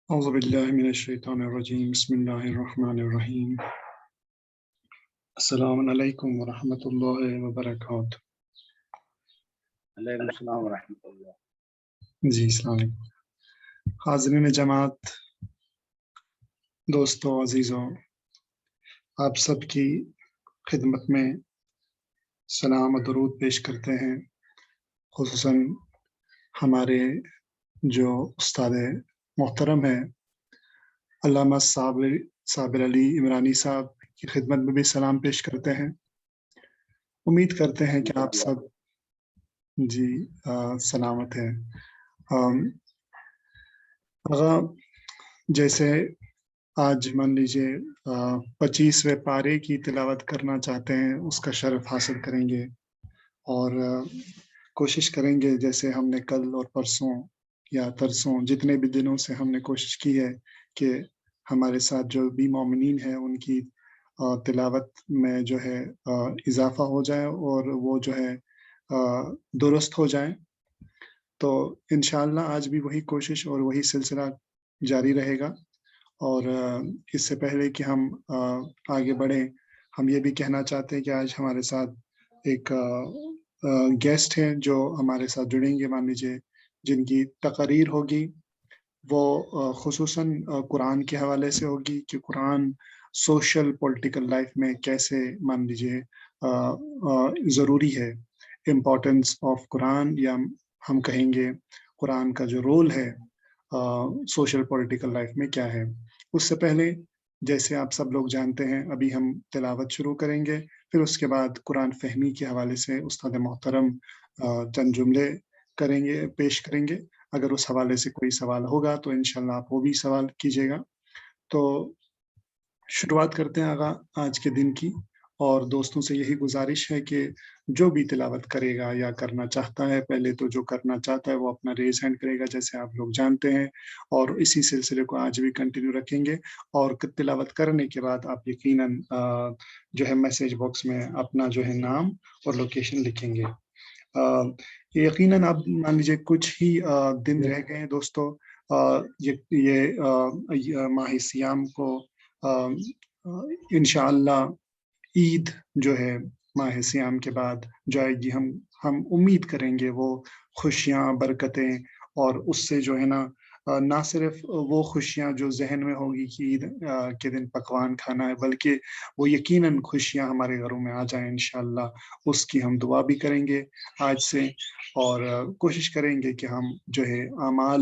اعوذ باللہ من الشیطان الرجیم بسم اللہ الرحمن الرحیم السلام علیکم ورحمۃ اللہ وبرکاتہ۔ علیکم السلام ورحمۃ اللہ۔ جی السلام علیکم حاضرین جماعت، دوستوں، عزیزوں، آپ سب کی خدمت میں سلام و درود پیش کرتے ہیں، خصوصاً ہمارے جو استاد محترم ہیں علامہ صابر علی عمرانی صاحب کی خدمت میں بھی سلام پیش کرتے ہیں۔ امید کرتے ہیں کہ آپ سب جی سلامت ہیں۔ آغا جیسے آج مان لیجیے 25ویں پارے کی تلاوت کرنا چاہتے ہیں، اس کا شرف حاصل کریں گے اور کوشش کریں گے جیسے ہم نے کل اور پرسوں یا ترسوں جتنے بھی دنوں سے ہم نے کوشش کی ہے کہ ہمارے ساتھ جو بھی مومنین ہیں ان کی تلاوت میں جو ہے اضافہ ہو جائے اور وہ جو ہے درست ہو جائیں۔ تو انشاءاللہ آج بھی وہی کوشش اور وہی سلسلہ جاری رہے گا۔ اور اس سے پہلے کہ ہم آگے بڑھیں، ہم یہ بھی کہنا چاہتے ہیں کہ آج ہمارے ساتھ ایک گیسٹ ہیں جو ہمارے ساتھ جڑیں گے، مان لیجیے جن کی تقریر ہوگی وہ خصوصاً قرآن کے حوالے سے ہوگی کہ قرآن سوشل پولیٹیکل لائف میں کیسے مان لیجیے ضروری ہے، امپورٹنس آف قرآن، یا ہم کہیں گے قرآن کا جو رول ہے سوشل پولیٹیکل لائف میں کیا ہے۔ اس سے پہلے جیسے آپ سب لوگ جانتے ہیں ابھی ہم تلاوت شروع کریں گے، پھر اس کے بعد قرآن فہمی کے حوالے سے استاد محترم چند جملے کریں گے، پیش کریں گے۔ اگر اس حوالے سے کوئی سوال ہوگا تو انشاءاللہ آپ وہ بھی سوال کیجیے گا۔ تو شروعات کرتے ہیں آغا آج کے دن کی، اور دوستوں سے یہی گزارش ہے کہ جو بھی تلاوت کرے گا یا کرنا چاہتا ہے، پہلے تو جو کرنا چاہتا ہے وہ اپنا ریز ہینڈ کرے گا جیسے آپ لوگ جانتے ہیں، اور اسی سلسلے کو آج بھی کنٹینیو رکھیں گے۔ اور تلاوت کرنے کے بعد آپ یقیناً جو ہے میسیج باکس میں اپنا جو ہے نام اور لوکیشن لکھیں گے۔ یقیناً آپ مان لیجیے کچھ ہی دن رہ گئے ہیں دوستو، یہ ماہ سیام کو انشاءاللہ عید جو ہے ماہ سیام کے بعد جو آئے گی، ہم امید کریں گے وہ خوشیاں، برکتیں، اور اس سے جو ہے نہ صرف وہ خوشیاں جو ذہن میں ہوگی کہ عید کے دن پکوان کھانا ہے، بلکہ وہ یقیناً خوشیاں ہمارے گھروں میں آ جائیں انشاءاللہ، اس کی ہم دعا بھی کریں گے آج سے، اور کوشش کریں گے کہ ہم جو ہے اعمال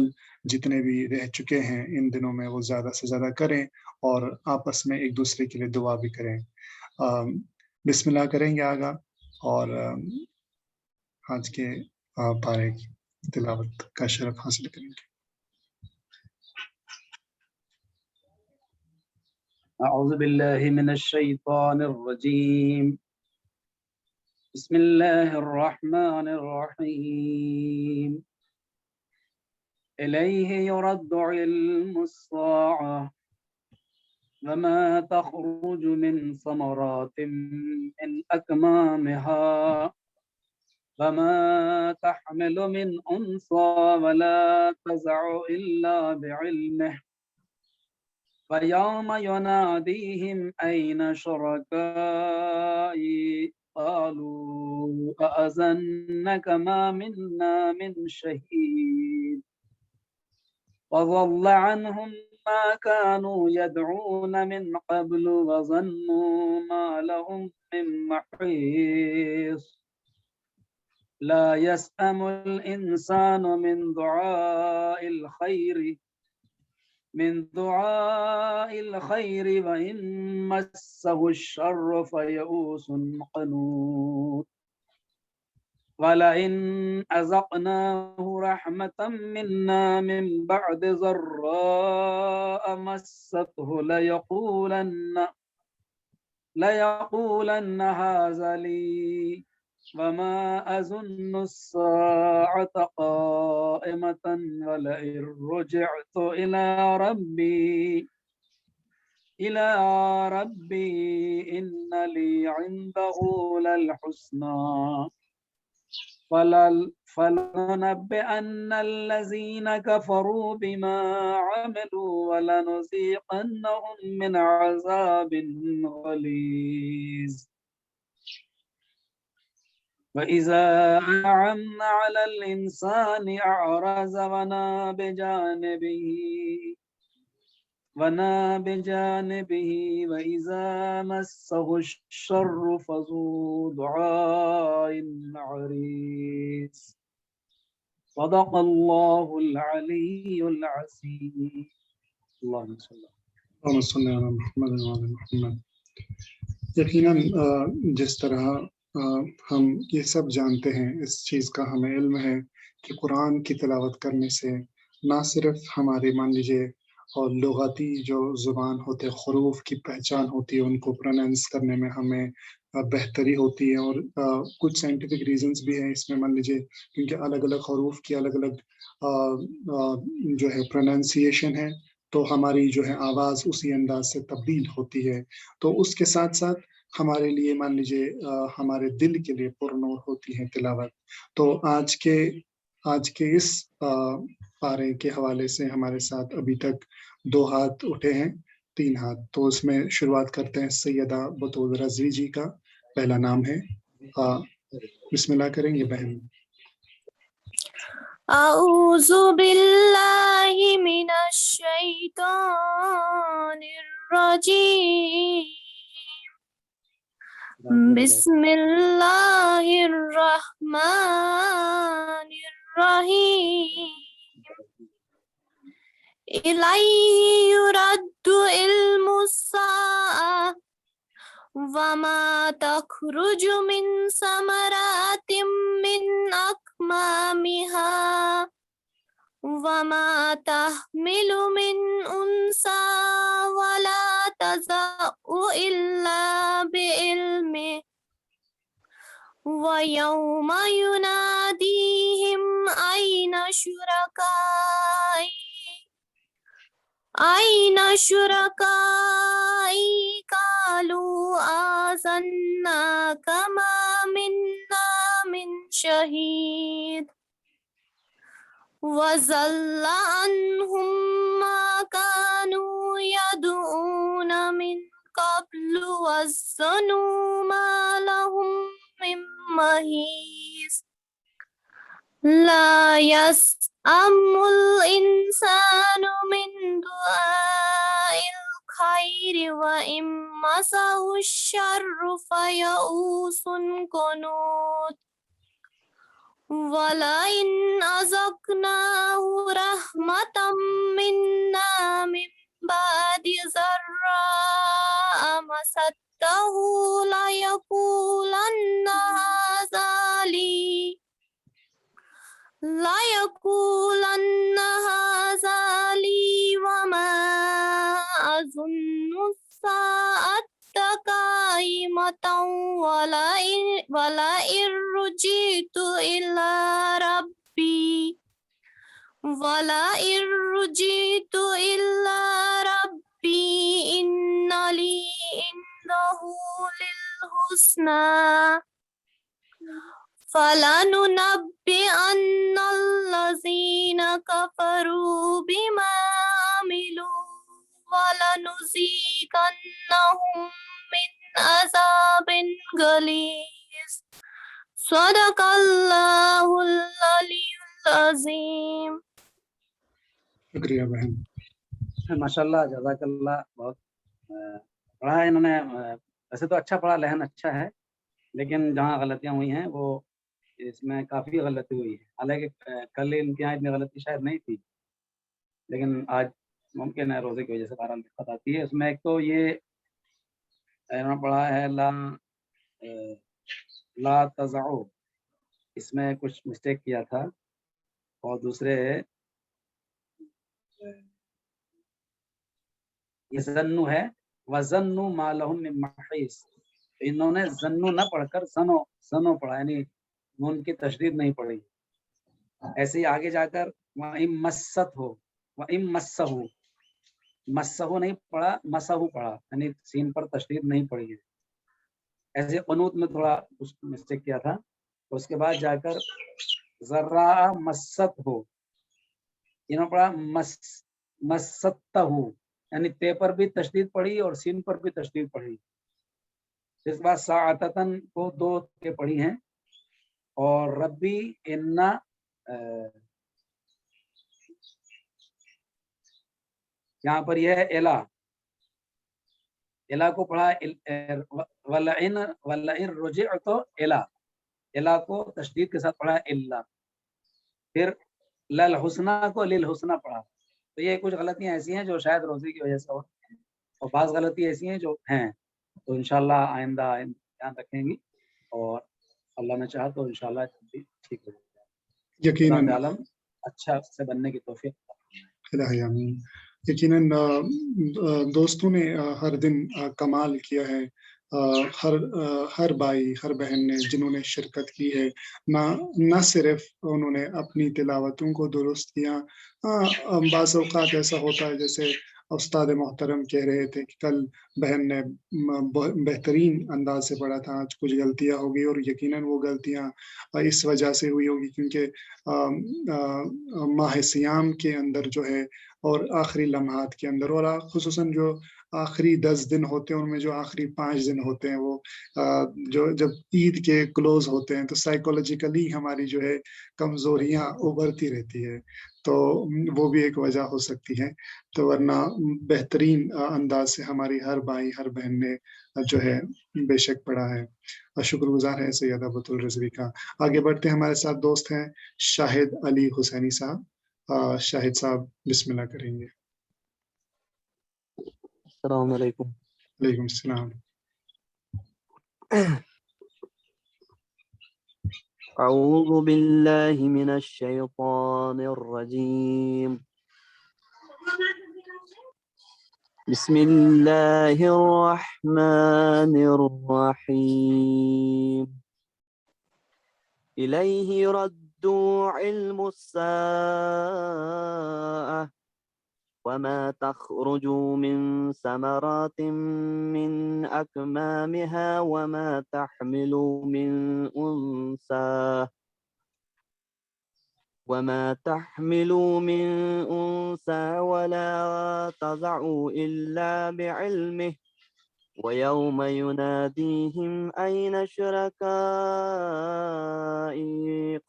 جتنے بھی رہ چکے ہیں ان دنوں میں وہ زیادہ سے زیادہ کریں، اور آپس میں ایک دوسرے کے لیے دعا بھی کریں۔ بسم اللہ کریں گے آگا، اور آج کے پارے کی تلاوت کا شرف حاصل کریں گے۔ اعوذ باللہ من الشیطان الرجیم، بسم اللہ الرحمن الرحیم، الیہ یرد علم الساعة وما تخرج من ثمرات من اکمامها وما تحمل من انثى ولا تضع الا بعلمه وَيَوْمَ يُنَادِيهِمْ أَيْنَ شُرَكَائِي قَالُوا أَأَذَنَّكَ مَا مِنَّا مِنْ شَهِيدٍ وَضَلَّ عَنْهُمْ مَا كَانُوا يَدْعُونَ مِنْ قَبْلُ وَظَنُّوا مَا لَهُمْ مِنْ مَحِيصٍ لَا يَسْأَمُ الْإِنسَانُ مِنْ دُعَاءِ الخير وإن مسه الشر فيئوس قنوط ولئن أذقناه رحمة منا من بعد ضراء مسته ليقولن هذا لي وما أظن الساعة قائمة ولئن رجعت إلى ربي إن لي عنده للحسنى فلننبئن الذين كفروا بما عملوا ولنذيقنهم من عذاب غليظ وإذا أنعمنا على الإنسان أعرض ونأى بجانبه وإذا مسه الشر فذو دعاء عريض صدق الله العلي العظيم اللهم صل اللهم صل علی محمد وعلی محمد۔ یقیناً جس طرح ہم یہ سب جانتے ہیں، اس چیز کا ہمیں علم ہے کہ قرآن کی تلاوت کرنے سے نہ صرف ہمارے مان لیجیے اور لغاتی جو زبان ہوتے حروف کی پہچان ہوتی ہے، ان کو پروننس کرنے میں ہمیں بہتری ہوتی ہے، اور کچھ سائنٹیفک ریزنز بھی ہیں اس میں مان لیجیے، کیونکہ الگ الگ حروف کی الگ الگ جو ہے پروننسیشن ہے، تو ہماری جو ہے آواز اسی انداز سے تبدیل ہوتی ہے، تو اس کے ساتھ ساتھ ہمارے لیے مان لیجیے ہمارے دل کے لیے پرنور ہوتی ہے تلاوت۔ تو آج کے اس پارے کے حوالے سے ہمارے ساتھ ابھی تک 2 ہاتھ اٹھے ہیں، 3 ہاتھ، تو اس میں شروعات کرتے ہیں سیدہ بطول رضوی جی کا، پہلا نام ہے، بسم اللہ کریں گے بہن۔ اعوذ باللہ من الشیطان الرجیم، بسم اللہ الرحمن الرحیم، الیہ یرد علم الساعہ وما تخرج من ثمرات من أكمامها وما تحمل من أنثى ولا تضع إلا بعلمه ويوم يناديهم أين شركائي قالوا آذناك ما منا من شهيد وضل عنهم ما كانوا يدعون من قبل وظنوا ما لهم من محيص لا يسأم الإنسان من دعاء الخير وإن مسه الشر فيئوس قنوط ولئن أذقناه رحمة منا من بعد ضراء مسته ليقولن هذا لي وما أظن الساعة قائمة ولئن رجعت إلى ربي إن لي عنده للحسنى فلننبئن الذين كفروا بما عملوا ولنذيقنهم من عذاب غليظ صدق اللہ العلی العظیم۔ شکریہ بہن، ماشاء اللہ، جزاک اللہ۔ بہت پڑھا ہے انہوں نے، ویسے تو اچھا پڑھا، لہن اچھا ہے، لیکن جہاں غلطیاں ہوئی ہیں وہ اس میں کافی غلطی ہوئی ہے، حالانکہ کل ان کے یہاں اتنی غلطی شاید نہیں تھی، لیکن آج ممکن ہے روزے کی وجہ سے بہرحال دقت آتی ہے۔ اس میں ایک تو یہ انہوں نے پڑھا ہے لا تزعو، اس میں کچھ مسٹیک کیا تھا، اور دوسرے یہ ظنو ہے، وَظَنُّوا مَا لَهُم مِّن مَّحِيصٍ، انہوں نے ظنو نہ پڑھ کر سنو پڑھا، یعنی نون کی تشدید نہیں پڑھی۔ ایسے ہی آگے جا کر وَإِن مَّسَّتْ ہو، وَإِن مَّسَّهُ، مَسَّهُ نہیں پڑھا، مَسَّهُ پڑھا، یعنی سین پر تشدید نہیں پڑھی ہے۔ ایسے قنوت میں تھوڑا مسٹیک کیا تھا، اس کے بعد جا کر ذرا مست ہو، انہوں نے پڑھا مست ہو، یعنی تے پر بھی تشدید پڑھی اور سین پر بھی تشدید پڑھی. اس بات ساعتن کو 2 تے پڑھی ہیں، اور ربی انا یہاں پر یہ ہے الا کو پڑھا ولئن رجعت الا کو تشدید کے ساتھ پڑھا الا. پھر للحسنہ کو للحسنہ پڑھا. تو یہ کچھ غلطیاں ایسی ہیں جو شاید روزی کی وجہ سے ہو، اور بعض غلطی ایسی ہیں جو ہیں، تو انشاءاللہ آئندہ دھیان رکھیں گی، اور اللہ نے چاہا تو انشاءاللہ ٹھیک ہو جائے گا. یقیناً اللہ تعالیٰ اچھا سے بننے کی توفیق. الہی آمین. یقیناً دوستوں نے ہر دن کمال کیا ہے، ہر بھائی ہر بہن نے جنہوں نے شرکت کی ہے، نہ صرف انہوں نے اپنی تلاوتوں کو درست کیا. بعض اوقات ایسا ہوتا ہے جیسے استاد محترم کہہ رہے تھے کہ کل بہن نے بہترین انداز سے پڑھا تھا، آج کچھ غلطیاں ہو گئی، اور یقیناً وہ غلطیاں اس وجہ سے ہوئی ہوگی کیونکہ ماہ سیام کے اندر جو ہے اور آخری لمحات کے اندر، اور خصوصاً جو آخری 10 دن ہوتے ہیں ان میں جو آخری 5 دن ہوتے ہیں وہ جو جب عید کے کلوز ہوتے ہیں تو سائیکولوجیکلی ہماری جو ہے کمزوریاں ابھرتی رہتی ہے، تو وہ بھی ایک وجہ ہو سکتی ہے. تو ورنہ بہترین انداز سے ہماری ہر بھائی ہر بہن نے جو ہے بے شک پڑھا ہے. شکر گزار ہے سیدہ بطول رضوی کا. آگے بڑھتے ہیں، ہمارے ساتھ دوست ہیں شاہد علی حسینی صاحب. شاہد صاحب بسم اللہ کریں گے. السلام علیکم. وعلیکم السلام. اعوذ باللہ من الشیطان الرجیم. بسم اللہ الرحمن الرحیم. الیہ يرد علم الساعة وما تخرج من ثمرات من أكمامها وما تحمل من أنثى ولا تضع إلا بعلمه ويوم يناديهم أين شركائي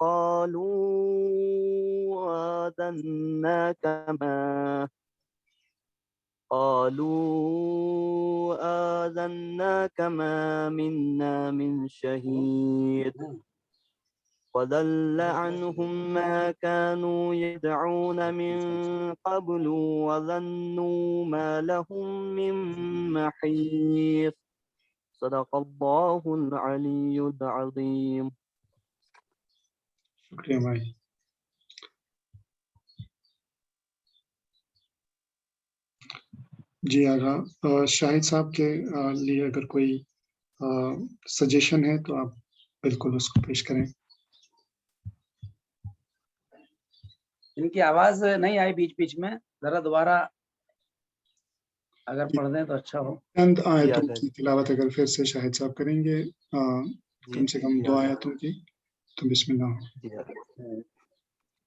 قالوا آذناك ما منا من شهيد وضل عنهم ما كانوا يدعون من قبل وظنوا ما لهم من محيص. صدق الله العلي العظيم. شکریہ بھائی. جی آگا شاہد صاحب کے لیے اگر کوئی سجیشن ہے تو آپ بالکل اس کو پیش کریں. ان کی آواز نہیں آئی بیچ بیچ میں، ذرا دوبارہ اگر پڑھ دیں تو اچھا ہو. چند آیتوں کی تلاوت اگر پھر سے شاہد صاحب کریں گے، کم سے کم 2 آیتوں کی، تو بسم اللہ.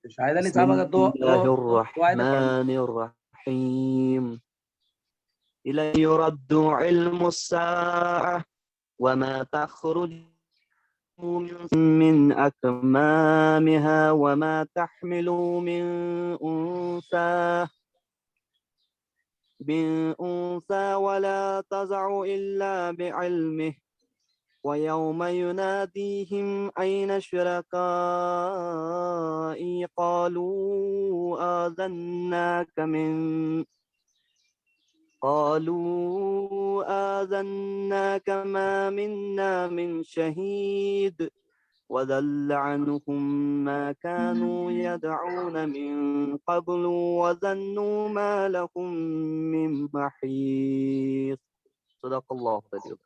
شاہد علی بسم صاحب اگر دو اللہ آیتیں پڑھ دیں. الرحمن الرحیم. إليه يرد علم الساعة وما تخرج من أكمامها وما تحمل من أنثى ولا تضع إلا بعلمه ويوم يناديهم أين شركائي قالوا آذناك ما منا من شهيد وضل عنهم ما كانوا يدعون من قبل وظنوا ما لهم من محيص. صدق الله العظيم.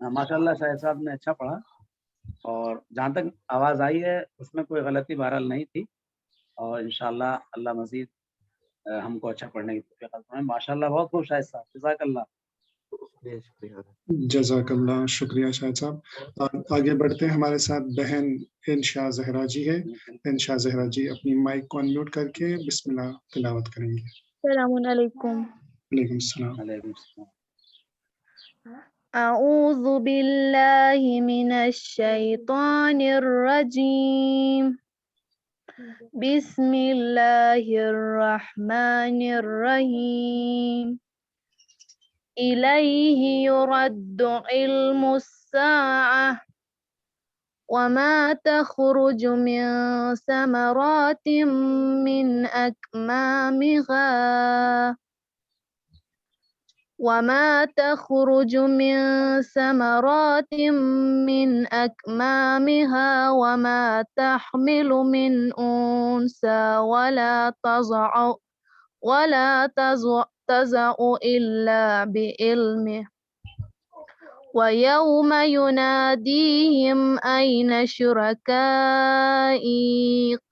ماشاء اللہ شاہد صاحب نے اچھا پڑھا، اور جہاں تک آواز آئی ہے اس میں کوئی غلطی بہرحال نہیں تھی، اور انشاءاللہ اللہ مزید ہم کو اچھا پڑھنے کی توفیق عطا فرمائے. ماشاء اللہ بہت خوب شاہد صاحب، جزاک اللہ. شکریہ. جزاک اللہ، شکریہ شاہد صاحب. آگے بڑھتے ہیں، ہمارے ساتھ بہن انشا زہرا جی ہے. انشا زہرا جی اپنی مائک کو انمیوٹ کر کے بسم اللہ تلاوت کریں گے. السلام علیکم. وعلیکم السلام. علیکم السلام. أعوذ بالله من الشيطان الرجيم. بسم الله الرحمن الرحيم. إليه يرد علم الساعة وما تخرج من ثمرات من أكمامها وما تخرج من ثمرات من أكمامها وما تحمل من أنثى ولا تضع إلا بعلمه ويوم يناديهم أين شركائي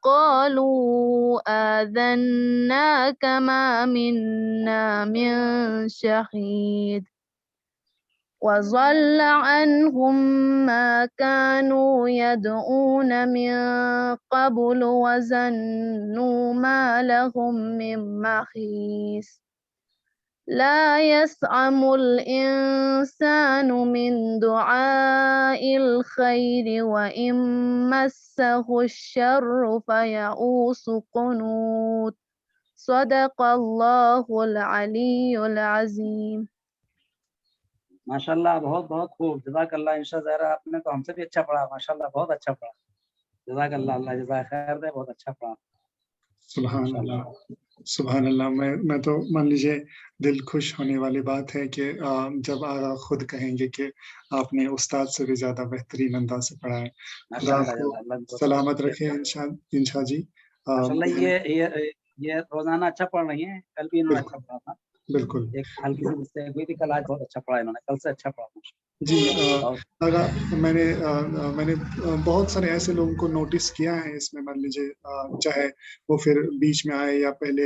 قالوا آذناك ما منا من شهيد وضل عنهم ما كانوا يدعون من قبل وظنوا ما لهم من محيص لا يسأم الإنسان من دعاء الخير وإن مسه الشر فيئوس قنوط صدق الله العلي العظيم. ماشاءاللہ، بہت بہت خوب. جزاک اللہ انشاء زہرا، آپ نے تو ہم سے بھی اچھا پڑھا. ماشاءاللہ بہت اچھا پڑھا. جزاک اللہ، اللہ جزائے خیر دے. بہت اچھا پڑھا. سبحان اللہ، سبحان اللہ. میں تو مان لیجیے دل خوش ہونے والی بات ہے کہ جب آغا خود کہیں گے کہ آپ نے استاد سے بھی زیادہ بہترین انداز سے پڑھا ہے. خدا آپ کو سلامت رکھے انشا جی. ماشاءاللہ یہ روزانہ اچھا پڑھ رہی ہیں. کل بھی انہوں نے اچھا پڑھا تھا. بالکل. ایک ہلکی سی مسٹیک ہوئی تھی کل، آج بہت اچھا پڑھا انہوں نے. کل سے اچھا پڑھا. جی میں نے بہت سارے ایسے لوگوں کو نوٹس کیا ہے اس میں، مان لیجیے چاہے وہ پھر بیچ میں آئے یا پہلے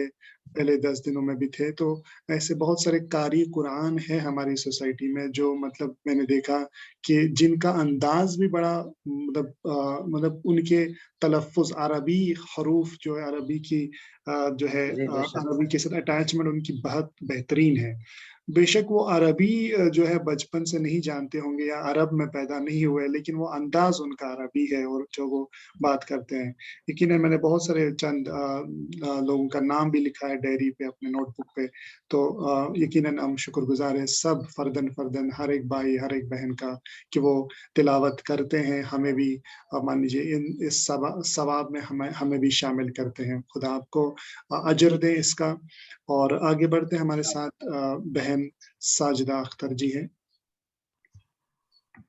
10 دنوں میں بھی تھے، تو ایسے بہت سارے قاری قرآن ہیں ہماری سوسائٹی میں جو مطلب میں نے دیکھا کہ جن کا انداز بھی بڑا مطلب ان کے تلفظ عربی حروف جو ہے، عربی کی جو ہے عربی کے ساتھ اٹیچمنٹ ان کی بہت بہترین ہے. بے شک وہ عربی جو ہے بچپن سے نہیں جانتے ہوں گے یا عرب میں پیدا نہیں ہوئے، لیکن وہ انداز ان کا عربی ہے اور جو وہ بات کرتے ہیں. یقیناً میں نے بہت سارے چند لوگوں کا نام بھی لکھا ہے ڈائری پہ، اپنے نوٹ بک پہ. تو یقیناً ہم شکر گزار ہیں سب فردن ہر ایک بھائی ہر ایک بہن کا کہ وہ تلاوت کرتے ہیں. ہمیں بھی مان لیجیے اس ثواب میں ہمیں بھی شامل کرتے ہیں. خدا آپ کو اجر دے اس کا. اور آگے بڑھتے ہیں، ہمارے ساتھ بہن ساجدہ اختر جی ہیں.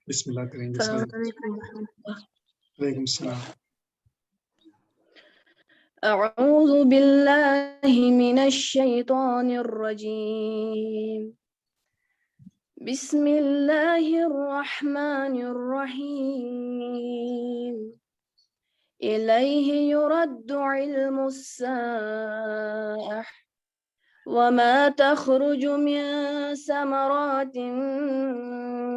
بسم اللہ کریں گے. وعلیکم السلام. أعوذ بالله من الشيطان الرجيم. بسم الله الرحمن الرحيم. إليه يرد علم الساعة وما تخرج من ثمرات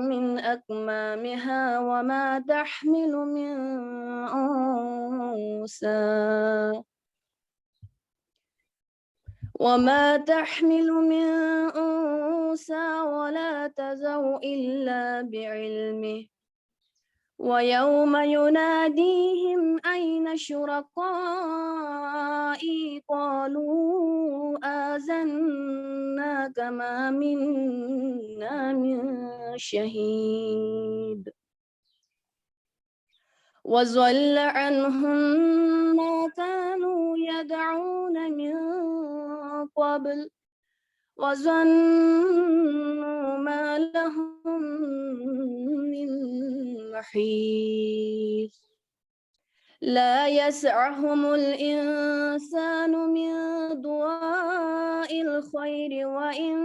من أكمامها وما تحمل من أنثى ولا تضع إلا بعلمه ويوم يناديهم أين شركائي قالوا آذناك ما منا من شهيد وضل عنهم ما كانوا يدعون من قبل وظنوا ما لهم من محيص لا يسعهم الإنسان من دعاء الخير وإن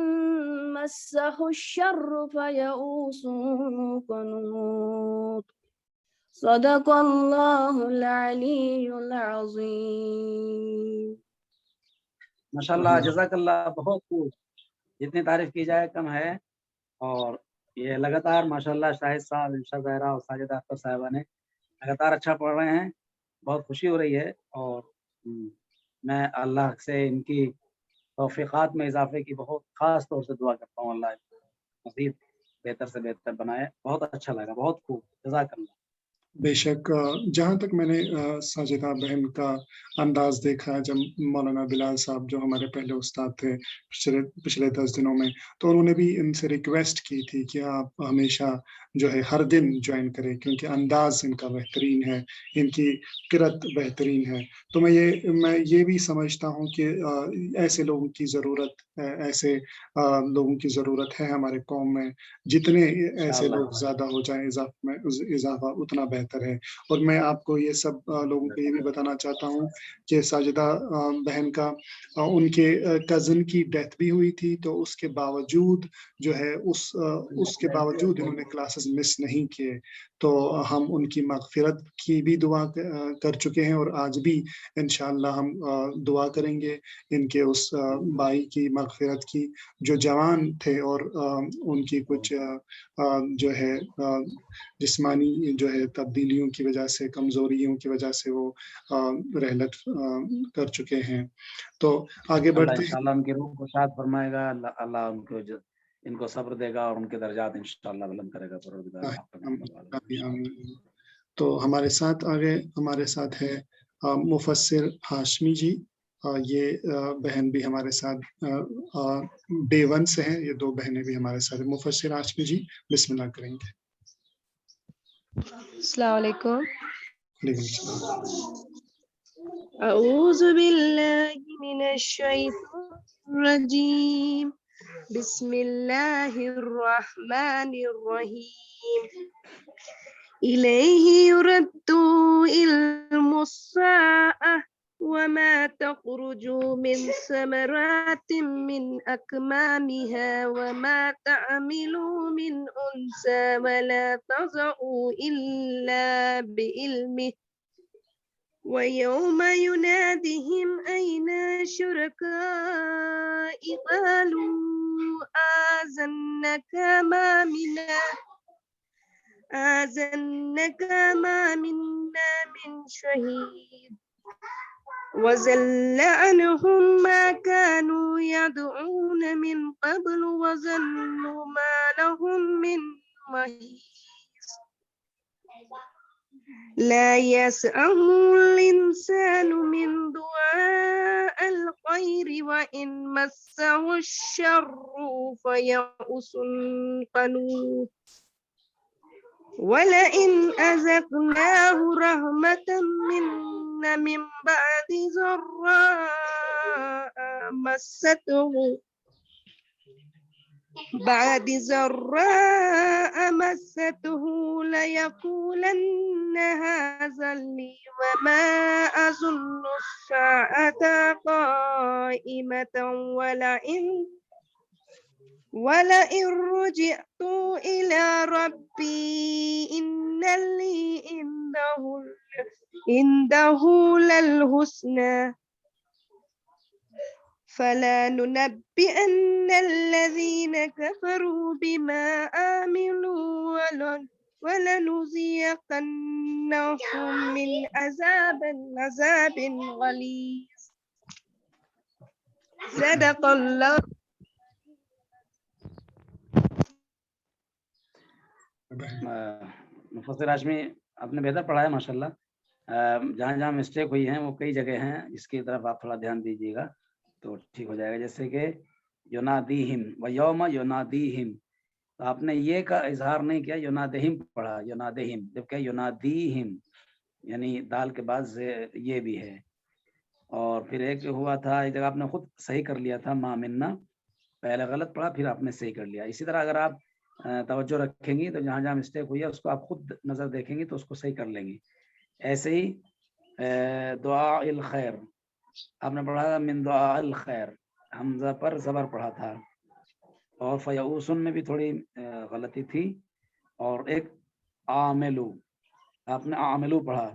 مسه الشر فيئوس قنوط صدق الله العلي العظيم. ماشاءاللہ، جزاک اللہ. بہت خوب. جتنی تعریف کی جائے کم ہے. اور یہ لگاتار ماشاءاللہ شاہد صاحب، انشا زہرا اور ساجدہ اختر صاحبہ نے لگاتار اچھا پڑھ رہے ہیں، بہت خوشی ہو رہی ہے، اور میں اللہ سے ان کی توفیقات میں اضافے کی بہت خاص طور سے دعا کرتا ہوں، اللہ مزید بہتر سے بہتر بنائے. بہت اچھا لگا، بہت خوب، جزاک اللہ. بے شک جہاں تک میں نے ساجدہ بہن کا انداز دیکھا، جب مولانا بلال صاحب جو ہمارے پہلے استاد تھے پچھلے 10 دنوں میں، تو انہوں نے بھی ان سے ریکویسٹ کی تھی کہ آپ ہمیشہ جو ہے ہر دن جوائن کریں، کیونکہ انداز ان کا بہترین ہے، ان کی قرت بہترین ہے. تو میں یہ بھی سمجھتا ہوں کہ ایسے لوگوں کی ضرورت ہے، ایسے لوگوں کی ضرورت ہے ہمارے قوم میں. جتنے ایسے انشاءاللہ. لوگ زیادہ ہو جائیں اضافہ اتنا بہتر ہے. اور میں آپ کو یہ سب لوگوں کو یہ بھی بتانا چاہتا ہوں کہ ساجدہ بہن کا ان کے کزن کی ڈیتھ بھی ہوئی تھی، تو اس کے باوجود جو ہے اس کے باوجود انہوں نے کلاسز مس نہیں کیے. تو ہم ان کی مغفرت کی بھی دعا کر چکے ہیں، اور آج بھی انشاءاللہ ہم دعا کریں گے ان کے اس بھائی کی مغفرت کی جو جوان تھے، اور ان کی کچھ جو ہے جسمانی جو ہے تبدیلیوں کی وجہ سے، کمزوریوں کی وجہ سے وہ رحلت کر چکے ہیں. تو آگے اللہ بڑھتے ہیں. انشاءاللہ ان کی روح کو شاد فرمائے گا، اللہ ان کو صبر دے گا، اور ان کے درجات انشاءاللہ بلند کرے گا. تو ہمارے ساتھ آگے ہمارے ساتھ ہے مفسر ہاشمی جی. یہ بہن بھی ہمارے ساتھ ڈے 1 سے ہیں، یہ 2 بہنیں بھی ہمارے ساتھ ہیں. مفسر ہاشمی جی بسم اللہ کریں گے. السلام علیکم. علیکم السلام. اعوذ باللہ من الشیطان الرجیم، بسم اللہ الرحمن الرحیم. الیہ یرد علم الساعة وما تخرج من ثمرات من أكمامها وما تعمل من أنثى ولا تضع إلا بعلمه ويوم يناديهم أين شركائي قالوا آذنك ما منا من شهيد وزل عنهم ما كانوا يدعون من قبل وظنوا ما لهم من محيص. لا يسأم الإنسان من دعاء الخير وإن مسه الشر فيئوس قنوط ولئن أذقناه رحمة منا من بعد ضراء مسته ليقولن هذا لي وما أظن الساعة قائمة ولئن رجعت إلى ربي إن لي عنده للحسنى فلا ننبئن الذين كفروا بما عملوا ولنذيقنهم من عذاب غليظ. صدق الله. مفسر ہاشمی آپ نے بہتر پڑھا ہے ماشاءاللہ. جہاں جہاں مسٹیک ہوئی ہیں وہ کئی جگہ ہیں، جس کی طرف آپ تھوڑا دھیان دیجیے گا تو ٹھیک ہو جائے گا. جیسے کہ ینادیہم و یوم ینادیہم، تو آپ نے یہ کا اظہار نہیں کیا، ینادیہم پڑھا، ینادیہم، جبکہ ینادیہم یعنی دال کے بعد یہ بھی ہے. اور پھر ایک ہوا تھا، ایک جگہ آپ نے خود صحیح کر لیا تھا، ما منا، پہلے غلط پڑھا پھر آپ نے صحیح کر لیا. اسی طرح اگر آپ توجہ رکھیں گی تو جہاں جہاں مسٹیک ہوئی ہے اس کو آپ خود نظر دیکھیں گی تو اس کو صحیح کر لیں گی. ایسے ہی دعاء الخیر آپ نے پڑھا تھا، من دعاء الخیر، حمزہ پر زبر پڑھا تھا. اور فیعوسن میں بھی تھوڑی غلطی تھی. اور ایک عاملو، آپ نے عاملو پڑھا،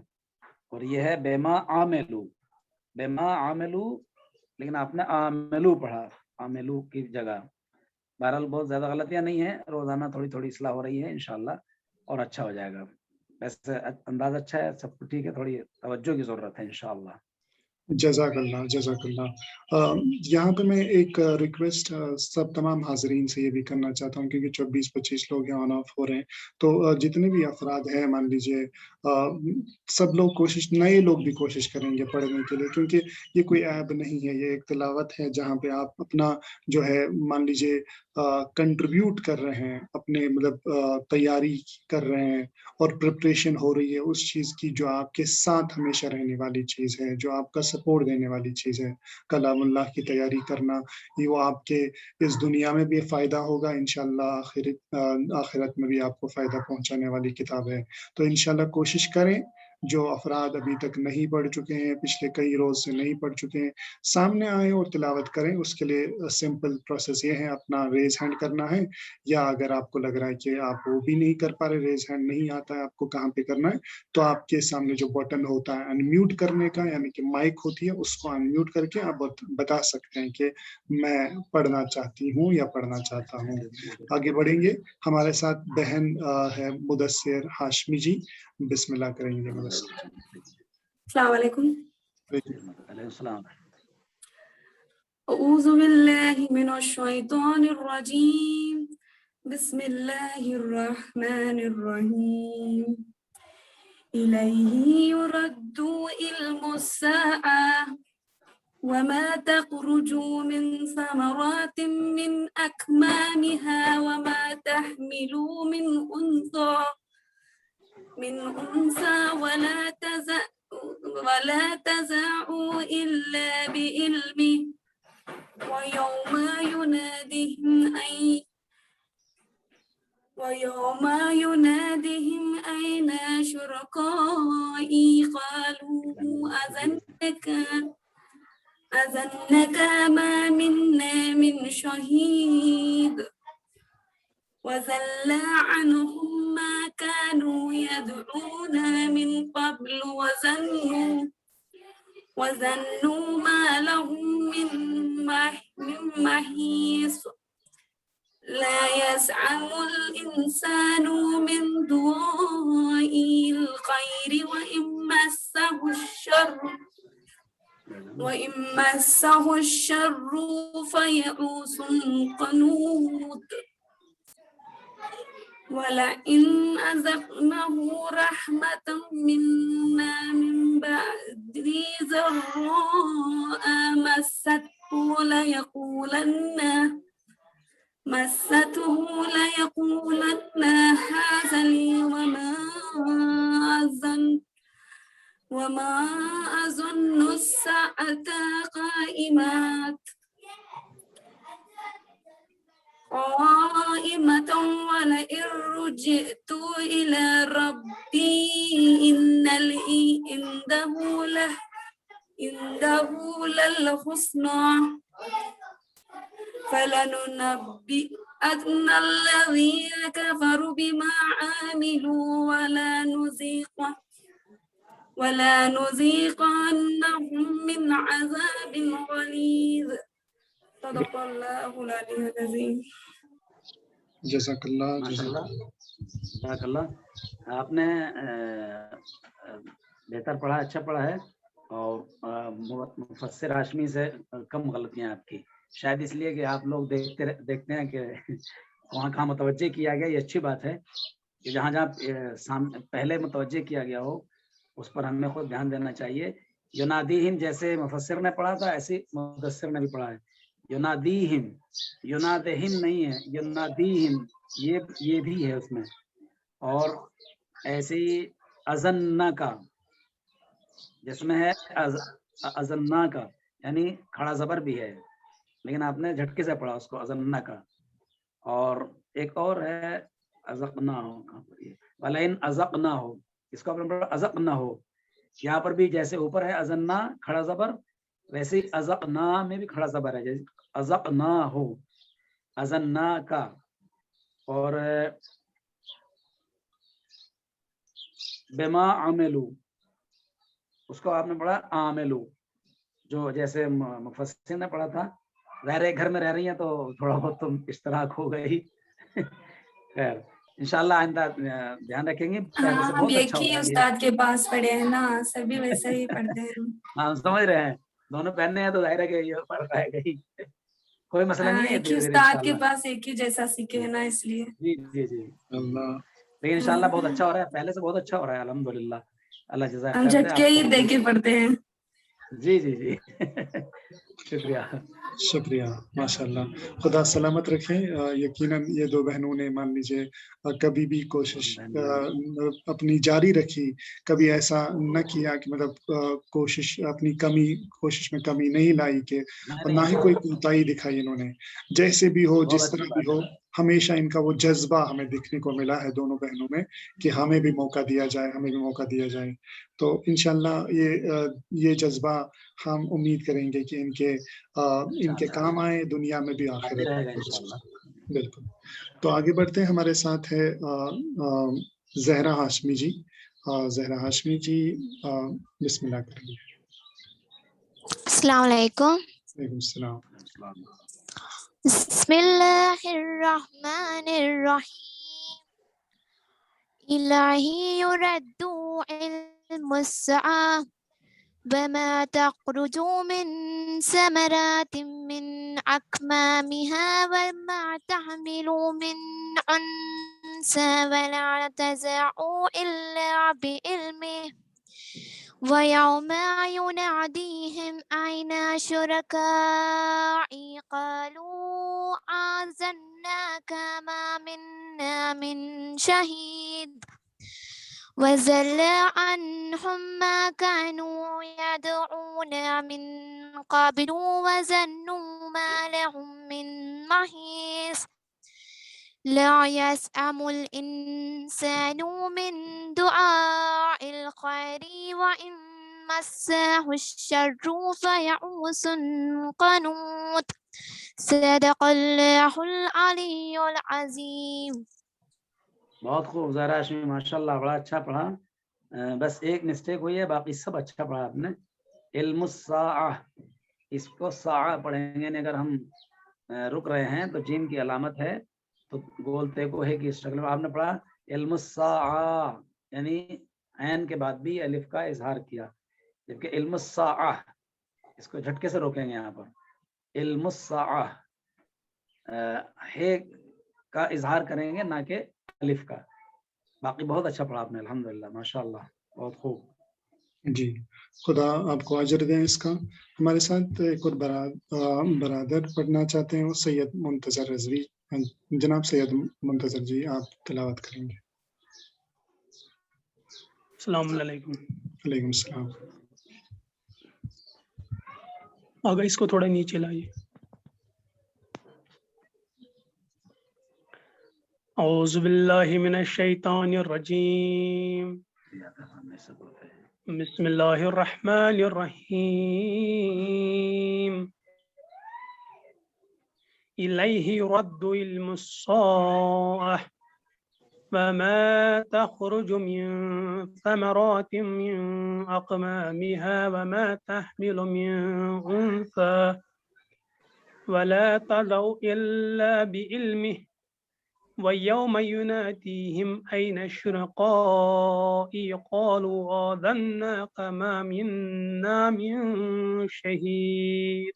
اور یہ ہے بیما عاملو، بیما عاملو، لیکن آپ نے عاملو پڑھا، عاملو کی جگہ. بہرحال بہت زیادہ غلطیاں نہیں ہیں, روزانہ تھوڑی تھوڑی اصلاح ہو رہی ہے انشاءاللہ, اور اچھا ہو جائے گا. ویسے انداز اچھا ہے, سب کچھ ٹھیک ہے, تھوڑی توجہ کی ضرورت ہے انشاءاللہ. جزاک اللہ جزاک اللہ. یہاں پہ میں ایک ریکویسٹ سب تمام حاضرین سے یہ بھی کرنا چاہتا ہوں, کیونکہ 24-25 لوگ یہاں آن آف ہو رہے ہیں, تو جتنے بھی افراد ہیں مان لیجیے سب لوگ کوشش, نئے لوگ بھی کوشش کریں گے پڑھنے کے لیے, کیونکہ یہ کوئی عیب نہیں ہے, یہ ایک تلاوت ہے جہاں پہ آپ اپنا جو ہے مان لیجیے کنٹریبیوٹ کر رہے ہیں, اپنے مطلب تیاری کر رہے ہیں اور پریپریشن ہو رہی ہے اس چیز کی جو آپ کے ساتھ ہمیشہ رہنے والی چیز ہے, جو آپ کا سپورٹ دینے والی چیز ہے. کلام اللہ کی تیاری کرنا, یہ وہ آپ کے اس دنیا میں بھی فائدہ ہوگا انشاءاللہ, آخرت میں بھی آپ کو فائدہ پہنچانے والی کتاب ہے. تو انشاءاللہ کوشش کریں, جو افراد ابھی تک نہیں پڑھ چکے ہیں, پچھلے کئی روز سے نہیں پڑھ چکے ہیں, سامنے آئیں اور تلاوت کریں. اس کے لیے سمپل پروسیس یہ ہے, اپنا ریز ہینڈ کرنا ہے, یا اگر آپ کو لگ رہا ہے کہ آپ وہ بھی نہیں کر پا رہے, ریز ہینڈ نہیں آتا ہے آپ کو کہاں پہ کرنا ہے, تو آپ کے سامنے جو بٹن ہوتا ہے انمیوٹ کرنے کا, یعنی کہ مائک ہوتی ہے, اس کو انمیوٹ کر کے آپ بتا سکتے ہیں کہ میں پڑھنا چاہتی ہوں یا پڑھنا چاہتا ہوں. آگے بڑھیں گے, ہمارے ساتھ بہن ہے مدثر ہاشمی جی, بسم اللہ کریں گے. السلام علیکم. علیکم السلام. اعوذ باللہ من الشیطان الرجیم, بسم اللہ الرحمن الرحیم. الیہ یرد علم الساعة وما تخرج من ثمرات من أكمامها وما تحمل من أنثى ولا تزع إلا بعلمه ويوم ينادهم أين شركائي قالوا أذنك ما منا من شهيد وذل عنهم ما كانوا يدعون من قبل وظنوا ما لهم من محيص لا يسعم الإنسان من دعاء الخير وإن مسه الشر فيئوس قنوط ولئن أذقناه رحمة منا من بعد ضراء مسته ليقولن هذا لي وما أظن الساعة قائمة ولئن رجعت إلى ربي إن لي عنده للحسنى فلننبئن الذين كفروا بما عملوا ولا نذيقنهم من عذاب غليظ. صدق اللہ العلی العظیم. جزاک اللہ. جزاک اللہ. آپ نے بہتر پڑھا, اچھا پڑھا ہے, اور مفسر ہاشمی سے کم غلطیاں آپ کی, شاید اس لیے کہ آپ لوگ دیکھتے ہیں کہ وہاں کہاں متوجہ کیا گیا. یہ اچھی بات ہے کہ جہاں جہاں پہلے متوجہ کیا گیا ہو اس پر ہمیں خود دھیان دینا چاہیے. ینادیہم جیسے مفسر نے پڑھا تھا, ایسے مدثر نے بھی پڑھا ہے. ینادیہم, ینادہم نہیں ہے, ینادیہم یہ بھی ہے اس میں. اور ایسے ہی ازنا کا جس میں ہے ازنا کا, یعنی کھڑا زبر بھی ہے, لیکن آپ نے جھٹکے سے پڑھا اس کو ازنا کا. اور ایک اور ہے ازقنا ہو, کہاں پر یہ ولئن ازقنا ہو, اس کو آپ نے پڑھا ازقنا ہو. یہاں پر بھی جیسے اوپر ہے ازنا کھڑا زبر, ویسے ہی ازقنا میں بھی کھڑا زبر ہے, جیسے ازقنا ہو, ازنا کا. اور بما عملو, اس کو آپ نے پڑھا عاملو, جو جیسے مفسر نے پڑھا تھا ظاہر ہے گھر میں رہ رہی ہیں تو تھوڑا بہت تو اشتراک ہو گئی. خیر انشاءاللہ آئندہ دھیان رکھیں گے. پہلے سے ہاں ہم بہت ایک اچھا ہو ہی رہا ہے یہ. استاد کے پاس پڑھے ہیں نا, سبھی ویسا ہی پڑھتے ہیں. ہاں سمجھ رہے ہیں, دونوں پہننے ہیں تو ظاہر ہے کہ یہ پڑھ پائے گی. کوئی مسئلہ نہیں ہے, ایک ہی دھیرے دھیرے استاد کے انشاءاللہ. پاس ایک ہی جیسا سیکھے ہیں نا, اس لیے. جی جی جی, اللہ لیکن انشاءاللہ بہت اچھا ہو رہا ہے, پہلے سے بہت اچھا ہو رہا ہے الحمدللہ. اللہ جزاک ہم خیر دے جھٹکے آپ ہی کو. دے کے پڑھتے ہیں. جی جی جی شکریہ. شکریہ ماشاء اللہ. خدا سلامت رکھے. یقیناً یہ دو بہنوں نے مان لیجیے کبھی بھی کوشش اپنی جاری رکھی, کبھی ایسا نہ کیا کہ مطلب کوشش میں کمی نہیں لائی کہ, اور نہ ہی کوئی کوتاہی دکھائی انہوں نے. جیسے بھی ہو, بہت جس اچھی طرح بھی بات ہو, ہے. ہمیشہ ان کا وہ جذبہ ہمیں دیکھنے کو ملا ہے دونوں بہنوں میں کہ ہمیں بھی موقع دیا جائے, ہمیں بھی موقع دیا جائے. تو انشاءاللہ یہ جذبہ ہم امید کریں گے کہ ان کے کام آئے دنیا میں بھی آتے آخرت رہے گا میں. انشاءاللہ. بالکل. تو آگے بڑھتے ہیں. ہمارے ساتھ ہے زہرا ہاشمی جی. زہرا ہاشمی جی بسم اللہ کریے. السلام علیکم. وعلیکم السلام. بسم اللہ الرحمن الرحیم. الہی يرد علم الساعة وما تخرج من ثمرات من أكمامها وما تحمل من أنثى ولا تضع إلا بعلمه ويوم يناديهم أين شركائي قالوا آذناك ما منا من شهيد وزل عنهم ما كانوا يدعون من قبل وظنوا ما لهم من محيص لا يسأم الإنسان من دعاء الخير وإن مسه الشر فيئوس قنوط صدق الله العلي العظيم. بہت خوب زہرا ہاشمی, ماشاءاللہ بڑا اچھا پڑھا. بس ایک مسٹیک ہوئی ہے, باقی سب اچھا پڑھا آپ نے. علم الساعہ, اس کو ساعہ پڑھیں گے. اگر ہم رک رہے ہیں تو جیم کی علامت ہے, تو گولتے کو ہے کہ اس شکل میں آپ نے پڑھا علم الساعہ, یعنی عین کے بعد بھی الف کا اظہار کیا. جبکہ علم الساعہ اس کو جھٹکے سے روکیں گے. یہاں پر علم الساعہ ہے کا اظہار کریں گے, نہ کہ الف کا. باقی بہت اچھا پڑھا آپ نے الحمدللہ, ماشاءاللہ بہت خوب. جی, خدا آپ کو اجر دیں اس کا. ہمارے ساتھ ایک اور برادر پڑھنا چاہتے ہیں, وہ سید منتظر رضوی. جناب سید منتظر جی, آپ تلاوت کریں گے. السلام علیکم. وعلیکم السلام. اگر اس کو تھوڑا نیچے لائیے. اعوذ باللہ من الشیطان الرجیم. بسم اللہ الرحمن الرحیم. الیہ یرد علم الساعة وما تخرج من ثمرات من أقمامها وما تحمل من أنثى ولا تضع إلا بعلمه ويوم يناديهم أين شركائي قالوا آذناك ما منا من شهيد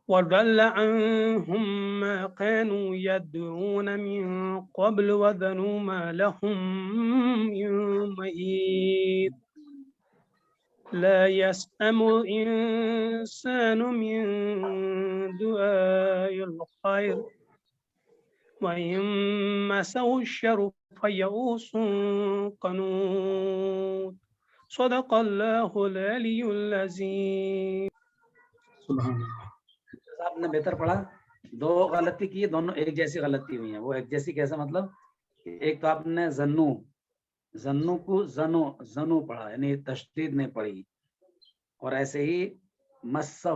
وضل عنهم ما كانوا يدعون من قبل وظنوا ما لهم من محيص لا يسأم الإنسان من دعاء الخير وإن مسه الشر فيئوس قنوط صدق الله العلي العظيم. سبحان اللہ. آپ نے بہتر پڑھا. دو غلطی کی, دونوں ایک جیسی غلطی ہوئی ہیں. وہ ایک جیسی کیسا مطلب, ایک تو آپ نے زنو کو زنو پڑھا, یعنی تشدید نہیں پڑھی. اور ایسے ہی مسہ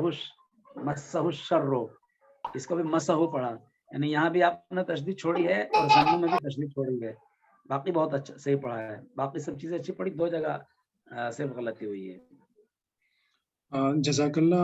الشر, اس کو بھی مسہ پڑھا, یعنی یہاں بھی آپ نے تشدید چھوڑی ہے اور زنو میں بھی تشدید چھوڑی ہے. باقی بہت اچھا صحیح پڑھا ہے. باقی سب چیزیں اچھی پڑھی, دو جگہ صرف غلطی ہوئی ہے. جزاک اللہ.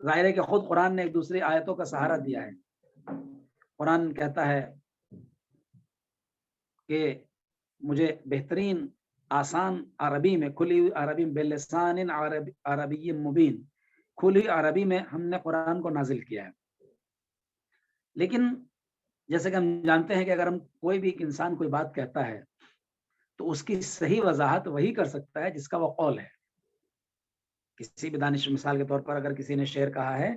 ظاہر ہے کہ خود قرآن نے ایک دوسری آیتوں کا سہارا دیا ہے. قرآن کہتا ہے کہ مجھے بہترین آسان عربی میں کھلی ہوئی عربی بلسان عربی مبین، کھلی عربی میں ہم نے قرآن کو نازل کیا ہے. لیکن جیسے کہ ہم جانتے ہیں کہ اگر ہم کوئی بھی انسان کوئی بات کہتا ہے تو اس کی صحیح وضاحت وہی کر سکتا ہے جس کا وہ قول ہے. کسی بھی دانش، مثال کے طور پر اگر کسی نے شعر کہا ہے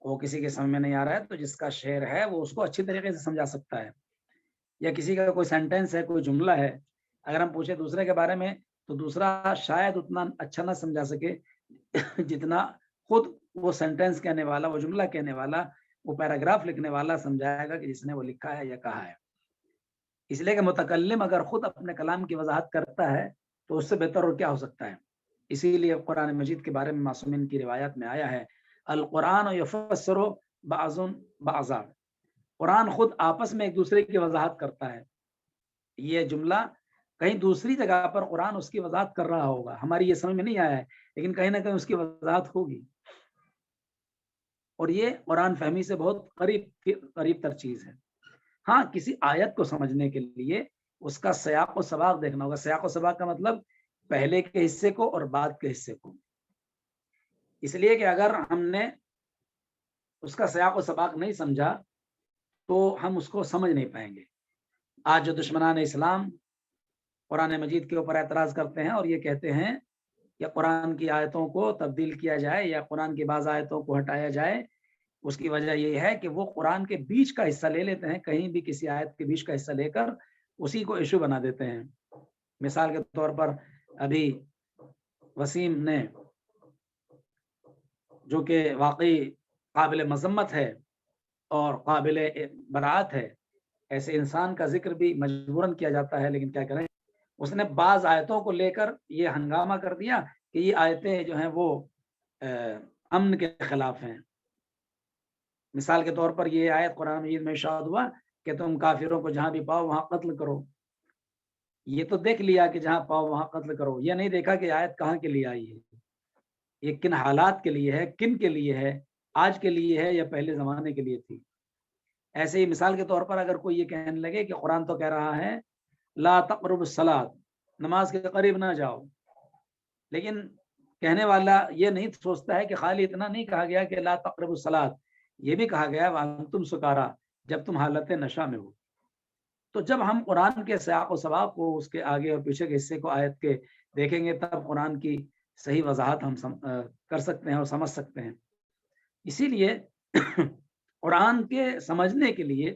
وہ کسی کے سمجھ میں نہیں آ رہا ہے تو جس کا شعر ہے وہ اس کو اچھی طریقے سے سمجھا سکتا ہے. یا کسی کا کوئی سینٹینس ہے، کوئی جملہ ہے، اگر ہم پوچھیں دوسرے کے بارے میں تو دوسرا شاید اتنا اچھا نہ سمجھا سکے جتنا خود وہ سینٹینس کہنے والا، وہ جملہ کہنے والا، وہ پیراگراف لکھنے والا سمجھائے گا کہ جس نے وہ لکھا ہے یا کہا ہے. اس لیے کہ متکلم اگر خود اپنے کلام کی وضاحت کرتا ہے تو اس سے بہتر اور کیا ہو سکتا ہے. اسی لیے قرآن مجید کے بارے میں معصومین کی روایات میں آیا ہے القرآن یفسر بعض بعضا، قرآن خود آپس میں ایک دوسرے کی وضاحت کرتا ہے. یہ جملہ کہیں دوسری جگہ پر قرآن اس کی وضاحت کر رہا ہوگا، ہماری یہ سمجھ میں نہیں آیا ہے، لیکن کہیں نہ کہیں اس کی وضاحت ہوگی. اور یہ قرآن فہمی سے بہت قریب تر چیز ہے. ہاں کسی آیت کو سمجھنے کے لیے اس کا سیاق و سباق دیکھنا ہوگا. سیاق و سباق کا مطلب پہلے کے حصے کو اور بعد کے حصے کو. اس لیے کہ اگر ہم نے اس کا سیاق و سباق نہیں سمجھا تو ہم اس کو سمجھ نہیں پائیں گے. آج جو دشمنان اسلام قرآن مجید کے اوپر اعتراض کرتے ہیں اور یہ کہتے ہیں کہ قرآن کی آیتوں کو تبدیل کیا جائے یا قرآن کی بعض آیتوں کو ہٹایا جائے، اس کی وجہ یہ ہے کہ وہ قرآن کے بیچ کا حصہ لے لیتے ہیں، کہیں بھی کسی آیت کے بیچ کا حصہ لے کر اسی کو ایشو بنا دیتے ہیں. مثال کے طور پر ابھی وسیم نے، جو کہ واقعی قابل مذمت ہے اور قابل براعت ہے، ایسے انسان کا ذکر بھی مجبوراً کیا جاتا ہے، لیکن کیا کریں، اس نے بعض آیتوں کو لے کر یہ ہنگامہ کر دیا کہ یہ آیتیں جو ہیں وہ امن کے خلاف ہیں. مثال کے طور پر یہ آیت قرآن مجید میں ارشاد ہوا کہ تم کافروں کو جہاں بھی پاؤ وہاں قتل کرو. یہ تو دیکھ لیا کہ جہاں پاؤ وہاں قتل کرو، یہ نہیں دیکھا کہ آیت کہاں کے لیے آئی ہے، یہ کن حالات کے لیے ہے، کن کے لیے ہے، آج کے لیے ہے یا پہلے زمانے کے لیے تھی. ایسے ہی مثال کے طور پر اگر کوئی یہ کہنے لگے کہ قرآن تو کہہ رہا ہے لا تقربوا الصلاۃ، نماز کے قریب نہ جاؤ، لیکن کہنے والا یہ نہیں سوچتا ہے کہ خالی اتنا نہیں کہا گیا کہ لا تقربوا الصلاۃ، یہ بھی کہا گیا وانتم سکارا، جب تم حالت نشہ میں ہو. تو جب ہم قرآن کے سیاق و سباق کو، اس کے آگے اور پیچھے کے حصے کو آیت کے دیکھیں گے تب قرآن کی صحیح وضاحت ہم کر سکتے ہیں اور سمجھ سکتے ہیں. اسی لیے قرآن کے سمجھنے کے لیے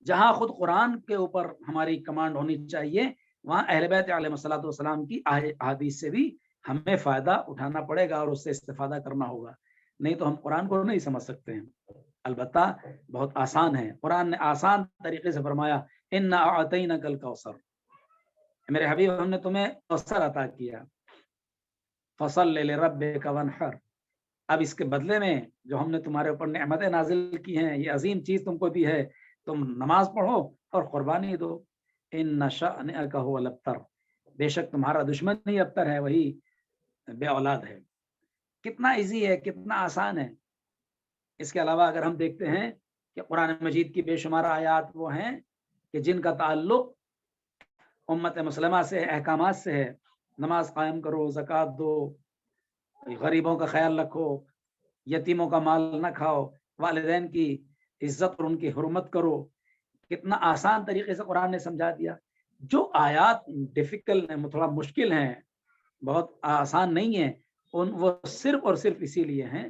جہاں خود قرآن کے اوپر ہماری کمانڈ ہونی چاہیے، وہاں اہل بیت علیہ الصلوۃ والسلام کی احادیث سے بھی ہمیں فائدہ اٹھانا پڑے گا اور اس سے استفادہ کرنا ہوگا، نہیں تو ہم قرآن کو نہیں سمجھ سکتے ہیں. البتہ بہت آسان ہے، قرآن نے آسان طریقے سے فرمایا انا اعطیناک الکوثر، میرے حبیب ہم نے تمہیں کوثر عطا کیا، فصل لربک وانحر. اب اس کے بدلے میں جو ہم نے تمہارے اوپر نعمتیں نازل کی ہیں، یہ عظیم چیز تم کو دی ہے، تم نماز پڑھو اور قربانی دو. ان شأنک هو الابتر، بے شک تمہارا دشمن ہی ابتر ہے، وہی بے اولاد ہے. کتنا ایزی ہے، کتنا آسان ہے. اس کے علاوہ اگر ہم دیکھتے ہیں کہ قرآن مجید کی بے شمار آیات وہ ہیں کہ جن کا تعلق امت مسلمہ سے، احکامات سے ہے. نماز قائم کرو، زکوٰۃ دو، غریبوں کا خیال رکھو، یتیموں کا مال نہ کھاؤ، والدین کی عزت اور ان کی حرمت کرو. کتنا آسان طریقے سے قرآن نے سمجھا دیا. جو آیات ڈیفیکلٹ ہیں، تھوڑا مشکل ہیں، بہت آسان نہیں ہیں، وہ صرف اور صرف اسی لیے ہیں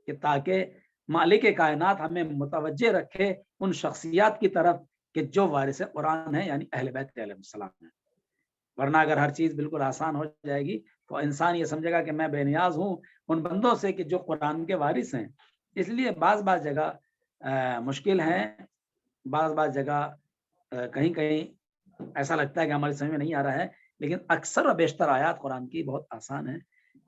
کہ تاکہ مالک کائنات ہمیں متوجہ رکھے ان شخصیات کی طرف کہ جو وارث قرآن ہے، یعنی اہل بیت علیہ السلام ہے. ورنہ اگر ہر چیز بالکل آسان ہو جائے گی تو انسان یہ سمجھے گا کہ میں بے نیاز ہوں ان بندوں سے کہ جو قرآن کے وارث ہیں. اس لیے بعض جگہ مشکل ہیں، بعض جگہ کہیں ایسا لگتا ہے کہ ہماری سمجھ میں نہیں آ رہا ہے، لیکن اکثر و بیشتر آیات قرآن کی بہت آسان ہیں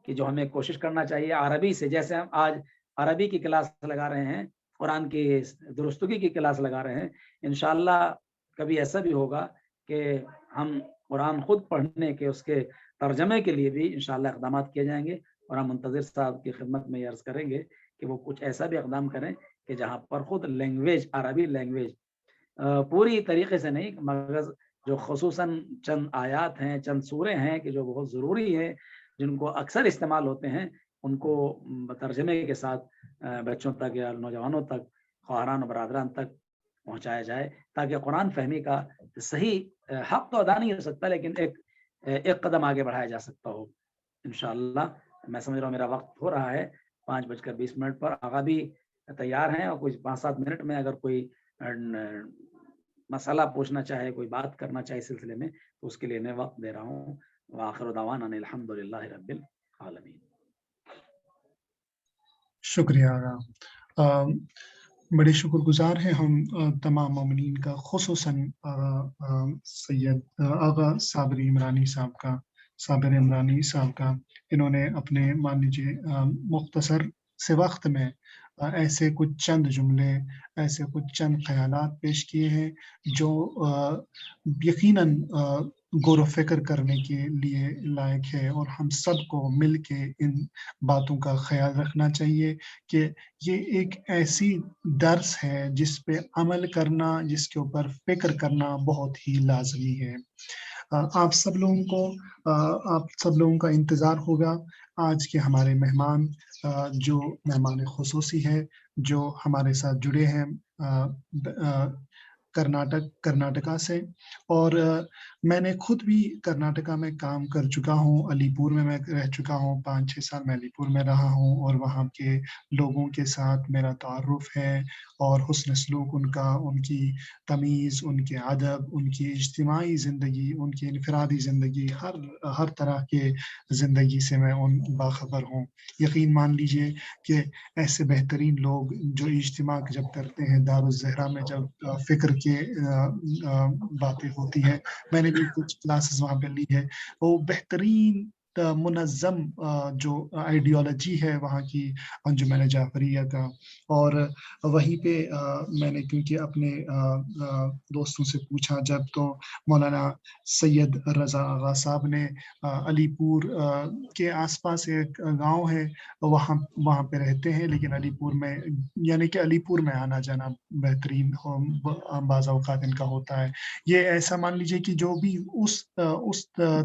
کہ جو ہمیں کوشش کرنا چاہیے عربی سے. جیسے ہم آج عربی کی کلاس لگا رہے ہیں، قرآن کی درستگی کی کلاس لگا رہے ہیں، انشاءاللہ کبھی ایسا بھی ہوگا کہ ہم قرآن خود پڑھنے کے، اس کے ترجمے کے لیے بھی انشاءاللہ اقدامات کیے جائیں گے. اور ہم منتظر صاحب کی خدمت میں یہ عرض کریں گے کہ وہ کچھ ایسا بھی اقدام کریں کہ جہاں پر خود لینگویج، عربی لینگویج پوری طریقے سے نہیں مگر جو خصوصاً چند آیات ہیں، چند سورے ہیں کہ جو بہت ضروری ہے، جن کو اکثر استعمال ہوتے ہیں، ان کو ترجمے کے ساتھ بچوں تک یا نوجوانوں تک، خواہران و برادران تک پہنچایا جائے، تاکہ قرآن فہمی کا صحیح حق تو ادا نہیں ہو سکتا لیکن ایک قدم آگے بڑھایا جا سکتا ہو انشاءاللہ۔ میں سمجھ رہا ہوں میرا وقت ہو رہا ہے 5:20 پر، آغا بھی تیار ہیں اور کچھ 5-7 منٹ میں اگر کوئی مسئلہ پوچھنا چاہے، کوئی بات کرنا چاہے اس سلسلے میں، تو اس کے لیے میں وقت دے رہا ہوں۔ وآخر دعوانا ان الحمدللہ رب العالمین۔ شکریہ آغا، بڑے شکر گزار ہیں ہم تمام مومنین کا، خصوصاً سید آغا صابر عمرانی صاحب کا، انہوں نے اپنے مان لیجیے مختصر سے وقت میں ایسے کچھ چند جملے، ایسے کچھ چند خیالات پیش کیے ہیں جو یقیناً غور و فکر کرنے کے لیے لائق ہے، اور ہم سب کو مل کے ان باتوں کا خیال رکھنا چاہیے کہ یہ ایک ایسی درس ہے جس پہ عمل کرنا، جس کے اوپر فکر کرنا بہت ہی لازمی ہے۔ آپ سب لوگوں کا انتظار ہوگا آج کے ہمارے مہمان، جو مہمان خصوصی ہے، جو ہمارے ساتھ جڑے ہیں کرناٹکا سے، اور میں نے خود بھی کرناٹکا میں کام کر چکا ہوں، علی پور میں رہ چکا ہوں، 5-6 سال میں علی پور میں رہا ہوں، اور وہاں کے لوگوں کے ساتھ میرا تعارف ہے، اور حسن سلوک ان کا، ان کی تمیز، ان کے ادب، ان کی اجتماعی زندگی، ان کی انفرادی زندگی، ہر طرح کے زندگی سے میں باخبر ہوں۔ یقین مان لیجئے کہ ایسے بہترین لوگ جو اجتماع جب کرتے ہیں دارالزہرا میں، جب فکر کے باتیں ہوتی ہیں، میں نے بھی کچھ کلاسز وہاں پہ لی ہے، وہ بہترین منظم جو آئیڈیالوجی ہے وہاں کی انجمن جعفریہ کا، اور وہیں پہ میں نے کیونکہ اپنے دوستوں سے پوچھا جب، تو مولانا سید رضا آغا صاحب نے علی پور کے آس پاس ایک گاؤں ہے، وہاں پہ رہتے ہیں، لیکن علی پور میں، یعنی کہ علی پور میں آنا جانا بہترین بعض اوقات ان کا ہوتا ہے۔ یہ ایسا مان لیجیے کہ جو بھی اس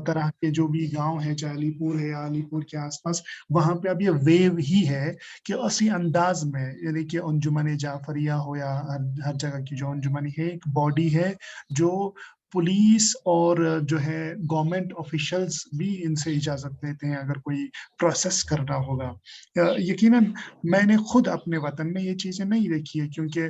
طرح کے جو بھی گاؤں ہے، چاہے علی پور ہے یا علی پور کے آس پاس، وہاں پہ اب یہ ویو ہی ہے کہ اسی انداز میں، یعنی کہ انجمن جعفریہ ہو یا ہر جگہ کی جو انجمن ہے، ایک باڈی ہے جو پولیس اور جو ہے گورنمنٹ آفیشلز بھی ان سے اجازت لیتے ہیں اگر کوئی پروسیس کرنا ہوگا۔ یقیناً میں نے خود اپنے وطن میں یہ چیزیں نہیں دیکھی ہے، کیونکہ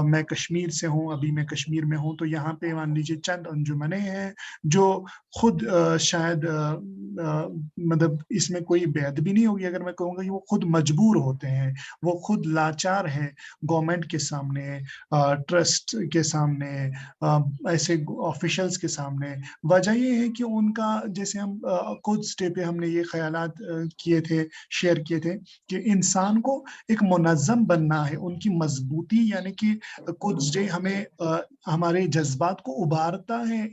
میں کشمیر سے ہوں، ابھی میں کشمیر میں ہوں، تو یہاں پہ مان لیجیے چند انجمنیں ہیں جو خود شاید مطلب اس میں کوئی بے ادبی نہیں ہوگی اگر میں کہوں گا کہ وہ خود مجبور ہوتے ہیں، وہ خود لاچار ہے گورنمنٹ کے سامنے، ٹرسٹ کے سامنے، ایسے آفیشلز کے سامنے۔ وجہ یہ ہے کہ ان کا، جیسے ہم خود سٹے پہ ہم نے یہ خیالات شیئر کیے تھے کہ انسان کو ایک منظم بننا ہے، ان کی مضبوطی، یعنی کہ کچھ جو ہمیں ہمارے جذبات کو ابھارتا ہے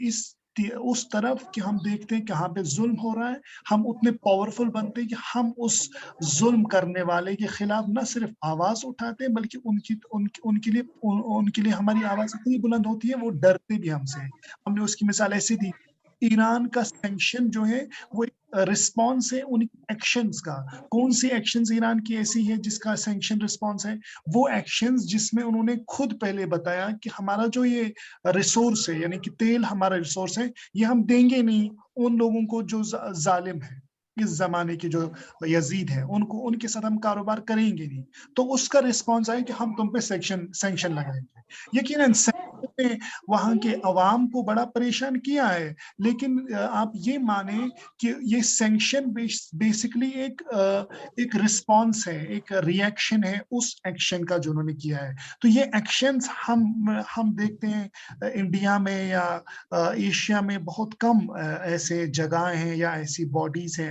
اس طرف کہ ہم دیکھتے ہیں کہاں پہ ظلم ہو رہا ہے، ہم اتنے پاورفل بنتے ہیں کہ ہم اس ظلم کرنے والے کے خلاف نہ صرف آواز اٹھاتے ہیں بلکہ ان کے لیے ہماری آواز اتنی بلند ہوتی ہے وہ ڈرتے بھی ہم سے۔ ہم نے اس کی مثال ایسے دی، ایران کا سینکشن جو ہے وہ رسپانس ہے ان ایکشنز کا۔ کون سی ایکشنز ایران کی ایسی ہے جس کا سینکشن رسپانس ہے؟ وہ ایکشنز جس میں انہوں نے خود پہلے بتایا کہ ہمارا جو یہ ریسورس ہے، یعنی کہ تیل ہمارا ریسورس ہے، یہ ہم دیں گے نہیں ان لوگوں کو جو ظالم ہے، اس زمانے کے جو یزید ہیں، ان کے ساتھ ہم کاروبار کریں گے نہیں۔ تو اس کا رسپانس آیا کہ ہم تم پہ سینکشن لگائیں گے۔ یقیناً نے وہاں کے عوام کو بڑا پریشان کیا ہے، لیکن آپ یہ مانیں کہ یہ سینکشن بیسکلی ایک رسپانس ہے، ایک ری ایکشن ہے اس ایکشن کا جو انہوں نے کیا ہے۔ تو یہ ایکشنز ہم دیکھتے ہیں انڈیا میں یا ایشیا میں بہت کم ایسے جگہیں ہیں یا ایسی باڈیز ہیں،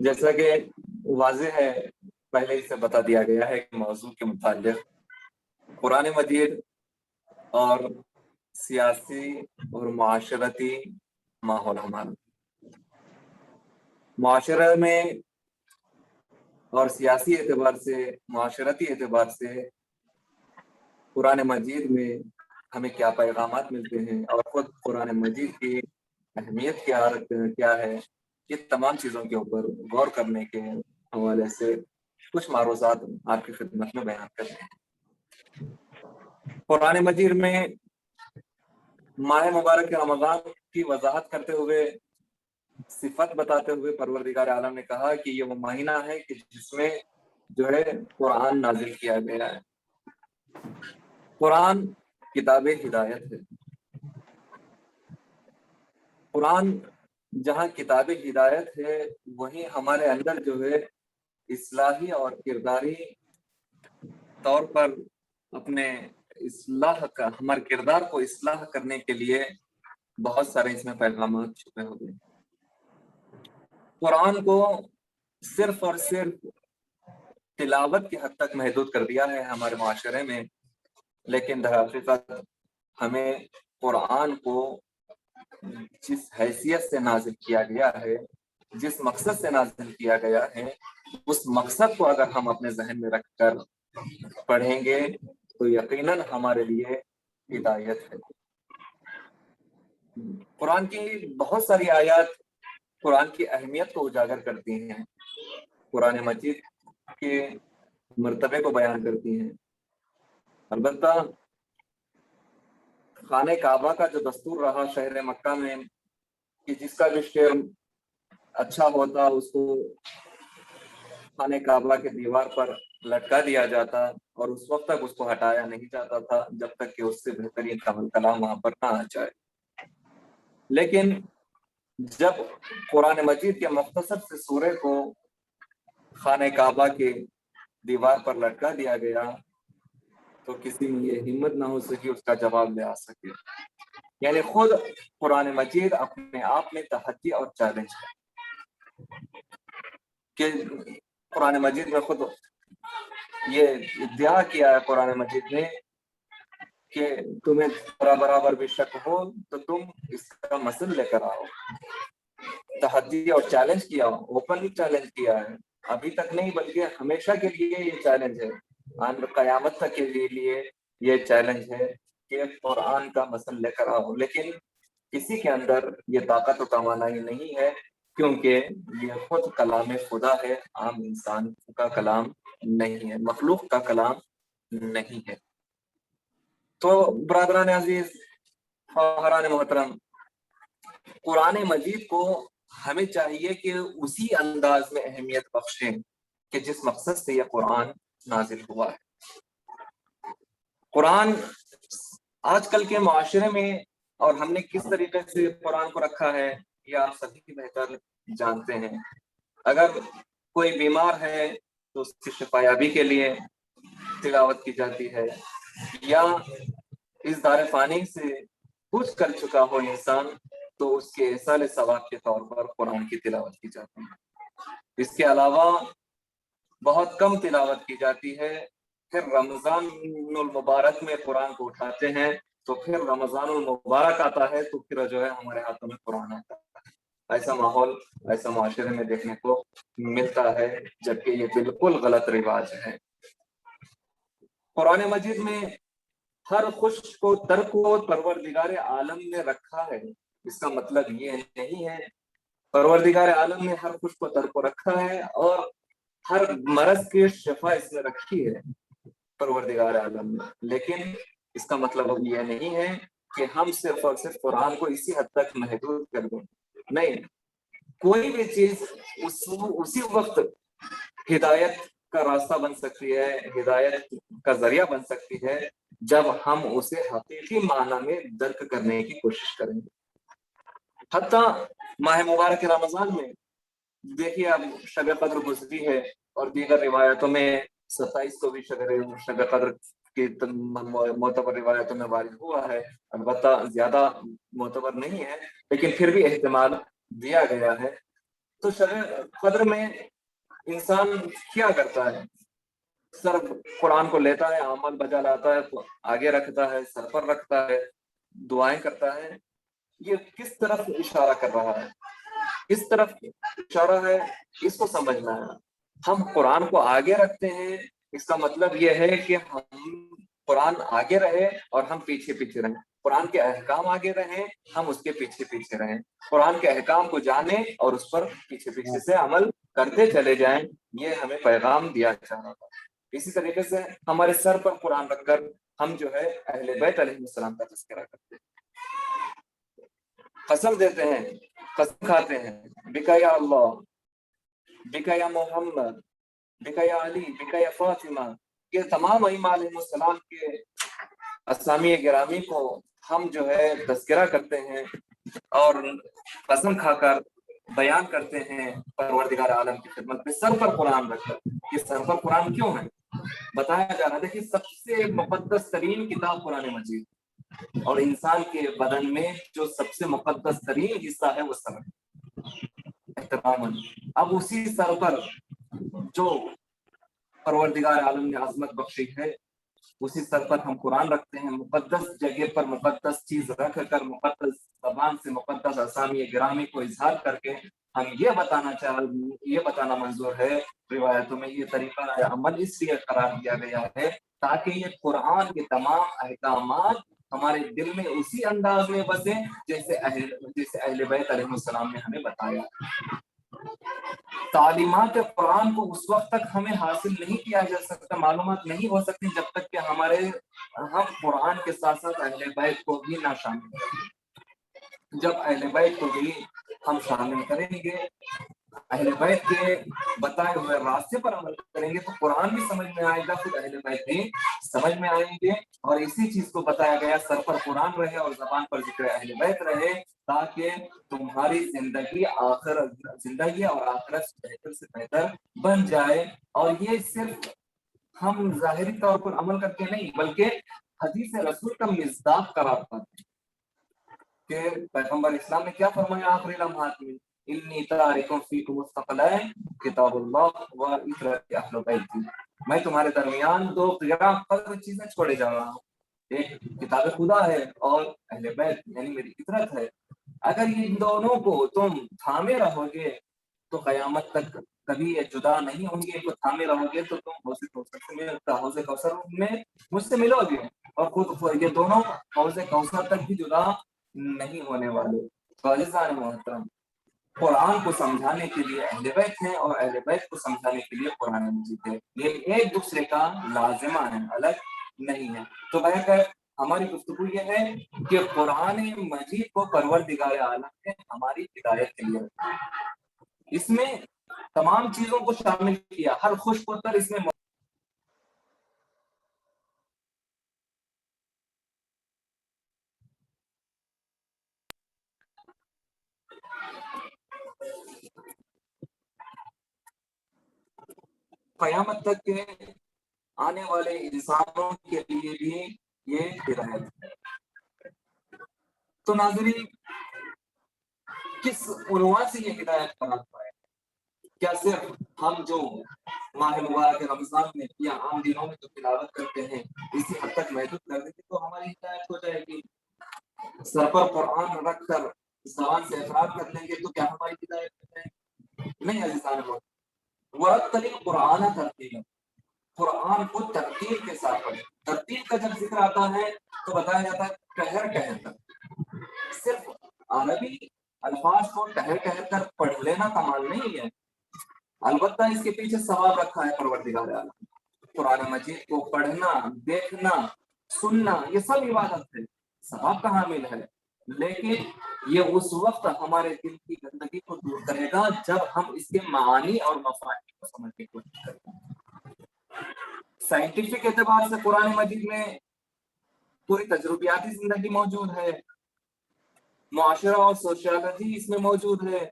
جیسا کہ واضح ہے پہلے ہی سے بتا دیا گیا ہے کہ موضوع کے متعلق قرآن مجید اور سیاسی اور معاشرتی ماحول ہمارا معاشرے میں اور سیاسی اعتبار سے معاشرتی اعتبار سے قرآن مجید میں ہمیں کیا پیغامات ملتے ہیں اور خود قرآن مجید کی اہمیت کیا ہے، یہ تمام چیزوں کے اوپر غور کرنے کے حوالے سے کچھ معروضات آپ کی خدمت میں بیان کرتے ہیں۔ قرآن مجید میں ماہ مبارک رمضان کی وضاحت کرتے ہوئے، صفت بتاتے ہوئے پروردگار عالم نے کہا کہ یہ وہ مہینہ ہے کہ جس میں جو ہے قرآن نازل کیا گیا ہے۔ قرآن کتاب ہدایت ہے۔ قرآن جہاں کتاب ہدایت ہے، وہیں ہمارے اندر جو ہے اصلاحی اور کرداری طور پر اپنے اصلاح کا، ہمارے کردار کو اصلاح کرنے کے لیے بہت سارے اس میں پیغامات چھپے ہوئے ہیں۔ قرآن کو صرف اور صرف تلاوت کی حد تک محدود کر دیا ہے ہمارے معاشرے میں، لیکن در حقیقت ہمیں قرآن کو جس حیثیت سے نازل کیا گیا ہے، جس مقصد سے نازل کیا گیا ہے، اس مقصد کو اگر ہم اپنے ذہن میں رکھ کر پڑھیں گے تو یقیناً ہمارے لیے ہدایت ہے۔ قرآن کی بہت ساری آیات قرآن کی اہمیت کو اجاگر کرتی ہیں، قرآن مجید کے مرتبے کو بیان کرتی ہیں۔ البتہ خانہ کعبہ کا جو دستور رہا شہر مکہ میں کہ جس کا بھی شعر اچھا ہوتا اس کو خانہ کعبہ کے دیوار پر لٹکا دیا جاتا، اور اس وقت تک اس کو ہٹایا نہیں جاتا تھا جب تک کہ اس سے بہترین کلام وہاں پر نہ آ جائے۔ لیکن جب قرآن مجید کے مختصر سے سورے کو خانہ کعبہ کے دیوار پر لٹکا دیا گیا تو کسی میں یہ ہمت نہ ہو سکی اس کا جواب لے آ سکے۔ یعنی خود قرآن مجید اپنے آپ میں تحدی اور چیلنج ہے کہ قرآن مجید میں خود یہ ادعا کیا ہے قرآن مجید نے کہ تمہیں برابر بھی شک ہو تو تم اس کا مسئلہ لے کر آؤ۔ تحدی اور چیلنج کیا، اوپنلی چیلنج کیا ہے، ابھی تک نہیں بلکہ ہمیشہ کے لیے یہ چیلنج ہے، قیامت تک کے لیے یہ چیلنج ہے کہ قرآن کا مسئلہ لے کر آؤ۔ لیکن کسی کے اندر یہ طاقت و توانائی نہیں ہے کیونکہ یہ خود کلام خدا ہے، عام انسان کا کلام نہیں ہے، مخلوق کا کلام نہیں ہے۔ تو برادران عزیز، خواہران محترم، قرآن مجید کو ہمیں چاہیے کہ اسی انداز میں اہمیت بخشیں کہ جس مقصد سے یہ قرآن نازل ہوا ہے۔ قرآن آج کل کے معاشرے میں اور ہم نے کس طریقے سے قرآن کو رکھا ہے یہ آپ سبھی بہتر جانتے ہیں۔ اگر کوئی بیمار ہے تو اس کی شفا یابی کے لیے تلاوت کی جاتی ہے، یا اس دار فانی سے کچھ کر چکا ہو انسان تو اس کے احصال ثواب کے طور پر قرآن کی تلاوت کی جاتی ہے۔ اس کے علاوہ بہت کم تلاوت کی جاتی ہے۔ پھر رمضان المبارک میں قرآن کو اٹھاتے ہیں تو پھر رمضان المبارک آتا ہے تو پھر جو ہے ہمارے ہاتھوں میں قرآن آتا ہے۔ ایسا ماحول ایسا معاشرے میں دیکھنے کو ملتا ہے، جبکہ یہ بالکل غلط رواج ہے۔ قرآن مجید میں ہر خوش کو ترک کو پروردگار عالم نے رکھا ہے، اس کا مطلب یہ نہیں ہے پروردگار عالم نے ہر خوش کو ترک کو رکھا ہے اور ہر مرض کی شفا اس نے رکھی ہے پروردگار عالم نے، لیکن اس کا مطلب یہ نہیں ہے کہ ہم صرف اور صرف قرآن کو اسی حد تک محدود کر دیں۔ نہیں، کوئی بھی چیز اسی وقت ہدایت کا راستہ بن سکتی ہے، ہدایت کا ذریعہ بن سکتی ہے جب ہم اسے حقیقی معنی میں درک کرنے کی کوشش کریں گے۔ حتیٰ ماہ مبارک رمضان میں دیکھیے اب شب قدر گزری ہے اور دیگر روایتوں میں 27 کو بھی شب قدر کی معتبر روایتوں میں وارد ہوا ہے، البتہ زیادہ معتبر نہیں ہے لیکن پھر بھی احتمال دیا گیا ہے تو شب قدر میں انسان کیا کرتا ہے؟ صرف قرآن کو لیتا ہے، عمل بجا لاتا ہے، آگے رکھتا ہے، سر پر رکھتا ہے، دعائیں کرتا ہے. یہ کس طرف اشارہ کر رہا ہے؟ کس طرف اشارہ ہے اس کو سمجھنا ہے. ہم قرآن کو آگے رکھتے ہیں، اس کا مطلب یہ ہے کہ ہم قرآن آگے رہے اور ہم پیچھے پیچھے رہیں. قرآن کے احکام آگے رہیں، ہم اس کے پیچھے پیچھے رہیں. قرآن کے احکام کو جانیں اور اس پر پیچھے پیچھے سے عمل کرتے چلے جائیں. یہ ہمیں پیغام دیا جا رہا ہے. اسی طریقے سے ہمارے سر پر قرآن رکھ کر ہم جو ہے اہل بیت علیہ السلام کا تذکرہ کرتے ہیں، قسم دیتے ہیں، قسم کھاتے ہیں، بکا یا اللہ، بکا یا محمد، بکا یا علی، بکا یا فاطمہ. یہ تمام ائمہ علیہ السلام کے اسامی گرامی کو ہم جو ہے تذکرہ کرتے ہیں اور قسم کھا کر بیان کرتے ہیں پروردگار عالم کی خدمت میں سر پر قرآن رکھ کر. یہ سر پر قرآن کیوں ہے بتایا جا رہا ہے. دیکھیے سب سے مقدس ترین کتاب قرآن مجید، اور انسان کے بدن میں جو سب سے مقدس ترین حصہ ہے وہ سر احترام. اب اسی سر پر جو پروردگار عالم نے عظمت بخشی ہے، اسی سر پر ہم قرآن رکھتے ہیں. مقدس جگہ پر مقدس چیز رکھ کر، مقدس زبان سے مقدس اسامی گرامی کو اظہار کر کے ہم یہ بتانا منظور ہے. روایتوں میں یہ طریقہ عمل اس لیے قرار دیا گیا ہے تاکہ یہ قرآن کے تمام احکامات ہمارے دل میں اسی انداز میں بسے جیسے اہل بیت علیہ السلام نے ہمیں بتایا. تعلیمات قرآن کو اس وقت تک ہمیں حاصل نہیں کیا جا سکتا، معلومات نہیں ہو سکتی جب تک کہ ہم قرآن کے ساتھ ساتھ اہل بیت کو بھی نہ شامل کریں. جب اہل بیت کو بھی ہم شامل کریں گے، اہل بیت کے بتائے ہوئے راستے پر عمل کریں گے، تو قرآن بھی سمجھ میں آئے گا، پھر اہل بیت بھی سمجھ میں آئیں گے. اور اسی چیز کو بتایا گیا سر پر قرآن رہے اور زبان پر ذکر اہل بیت رہے تاکہ تمہاری زندگی اور آخرت بہتر سے بہتر بن جائے. اور یہ صرف ہم ظاہری طور پر عمل کرتے نہیں بلکہ حدیث رسول کا مصداق قرار پاتے ہیں کہ پیغمبر اسلام نے کیا فرمایا آخری لمحات میں، انی تارکم فیکم الثقلین کتاب اللہ و اطرۃ اہل بیت. میں تمہارے درمیان دو گراں قدر چیزیں چھوڑے جا رہا ہوں، ایک کتاب خدا ہے اور اہل بیت یعنی میری فطرت ہے. اگر ان دونوں کو تم تھامے رہو گے تو قیامت تک کبھی یہ جدا نہیں ہوں گے. ان کو تھامے رہو گے تو تم حوض کوثر میں مجھ سے ملو گے، اور خود یہ دونوں حوض کوثر تک بھی جدا نہیں ہونے والے. عزیزان محترم، قرآن کو سمجھانے کے لیے اہل بیت ہیں اور اہل بیت کو سمجھانے کے لیے قرآن مجید ہے. یہ ایک دوسرے کا لازمہ ہے، الگ نہیں ہے. تو بہرکیف ہماری گفتگو یہ ہے کہ قرآن مجید کو پروردگار عالم نے ہماری ہدایت کے لیے رکھا. اس میں تمام چیزوں کو شامل کیا، ہر خوش پتر اس میں قیامت تک کے آنے والے انسانوں کے لیے بھی یہ ہدایت ہے. تو ناظرین، کس عنوان سے یہ ہدایت قرار پائے؟ کیا صرف ہم جو ماہ مبارک رمضان میں یا عام دنوں میں جو تلاوت کرتے ہیں اسی حد تک محدود کر دیتے تو ہماری ہدایت ہو جائے گی؟ سر پر قرآن رکھ کر زبان سے افراد کر لیں گے تو کیا ہماری ہدایت ہو جائے گی؟ نہیں عزیزان، ورتل قرآن ترتیلا، قرآن کو ترتیب کے ساتھ پڑھیں. ترتیب کا جب ذکر آتا ہے تو بتایا جاتا ہے ٹہر ٹہر کر. صرف عربی الفاظ کو ٹہر ٹہر کر پڑھ لینا کمال نہیں ہے، البتہ اس کے پیچھے ثواب رکھا ہے پروردگار عالم. قرآن مجید کو پڑھنا، دیکھنا، سننا یہ سب عبادت ہے، ثواب کا حامل ہے. لیکن یہ اس وقت ہمارے دل کی گندگی کو دور کرے گا جب ہم اس کے معانی اور مفاہیم کو سمجھنے کی کوشش کریں گے. سائنٹیفک اعتبار سے قرآن مجید میں پوری تجربیاتی زندگی موجود ہے، معاشرہ اور سوشیالوجی اس میں موجود ہے،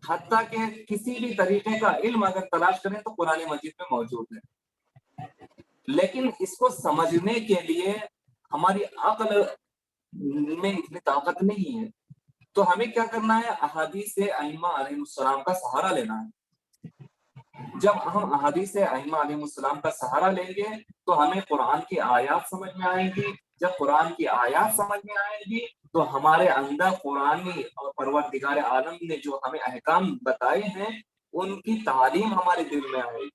حتیٰ کہ کسی بھی طریقے کا علم اگر تلاش کریں تو قرآن مجید میں موجود ہے. لیکن اس کو سمجھنے کے لیے ہماری عقل میں اتنی طاقت نہیں ہے. تو ہمیں کیا کرنا ہے؟ احادیث ائمہ علیہ السلام کا سہارا لینا ہے۔ جب ہم احادیث ائمہ علیہ السلام کا سہارا لیں گے تو ہمیں قرآن کی آیات سمجھ میں آئیں گی۔ جب قرآن کی آیات سمجھ میں آئیں گی تو ہمارے اندر قرآنی اور پروردگار عالم نے جو ہمیں احکام بتائے ہیں ان کی تعلیم ہمارے دل میں آئے گی،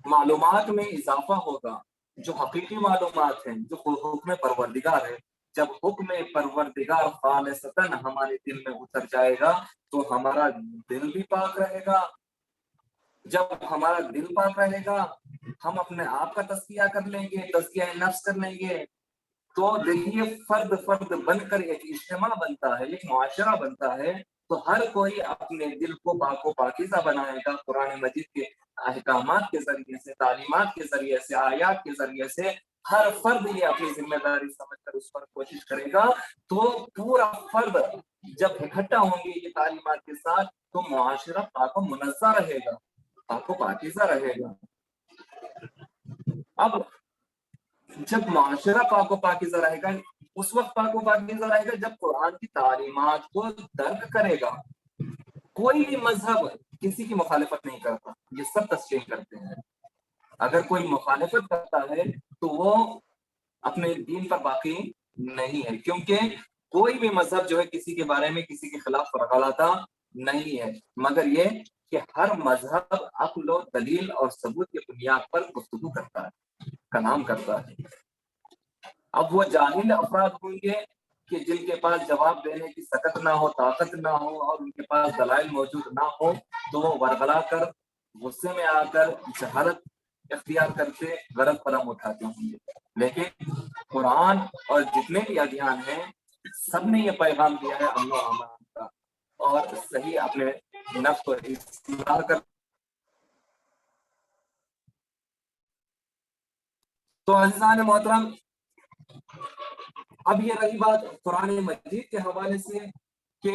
معلومات میں اضافہ ہوگا، جو حقیقی معلومات ہیں، جو حکم پروردگار ہے۔ جب حکم پروردگار خالصتاً ہمارے دل میں اتر جائے گا تو ہمارا دل بھی پاک رہے گا۔ جب ہمارا دل پاک رہے گا ہم اپنے آپ کا تزکیہ کر لیں گے، تزکیہ نفس کر لیں گے، تو دیکھیے فرد بن کر ایک اجتماع بنتا ہے، ایک معاشرہ بنتا ہے، تو ہر کوئی اپنے دل کو پاک و پاکیزہ بنائے گا قرآن مجید کے احکامات کے ذریعے سے، تعلیمات کے ذریعے سے، آیات کے ذریعے سے۔ ہر فرد یہ اپنی ذمہ داری سمجھ کر اس پر کوشش کرے گا تو پورا فرد جب اکٹھا ہوں گے یہ تعلیمات کے ساتھ تو معاشرہ پاک و منزہ رہے گا، پاک و پاکیزہ رہے گا۔ اب جب معاشرہ پاک و پاکیزہ رہے گا اس وقت پاک و پاکیزہ رہے گا جب قرآن کی تعلیمات کو درک کرے گا۔ کوئی بھی مذہب کسی کی مخالفت نہیں کرتا، یہ سب تسلیم کرتے ہیں۔ اگر کوئی مخالفت کرتا ہے تو وہ اپنے دین پر باقی نہیں ہے، کیونکہ کوئی بھی مذہب جو ہے کسی کے بارے میں کسی کے خلاف غلطہ نہیں ہے، مگر یہ کہ ہر مذہب عقل و دلیل اور ثبوت کی بنیاد پر گفتگو کرتا ہے، کلام کرتا ہے۔ اب وہ جاہل افراد ہوں گے کہ جن کے پاس جواب دینے کی سکت نہ ہو، طاقت نہ ہو اور ان کے پاس دلائل موجود نہ ہو تو وہ ورغلا کر، غصے میں آ کر جہالت اختیار کرتے غلط قدم اٹھاتے ہوں گے۔ لیکن قرآن اور جتنے بھی ادیان ہیں سب نے یہ پیغام دیا ہے امن و امان کا، اور صحیح اپنے نفس کو اصلاح کر۔ تو عزیزان محترم، اب یہ رہی بات قرآن مجید کے حوالے سے کہ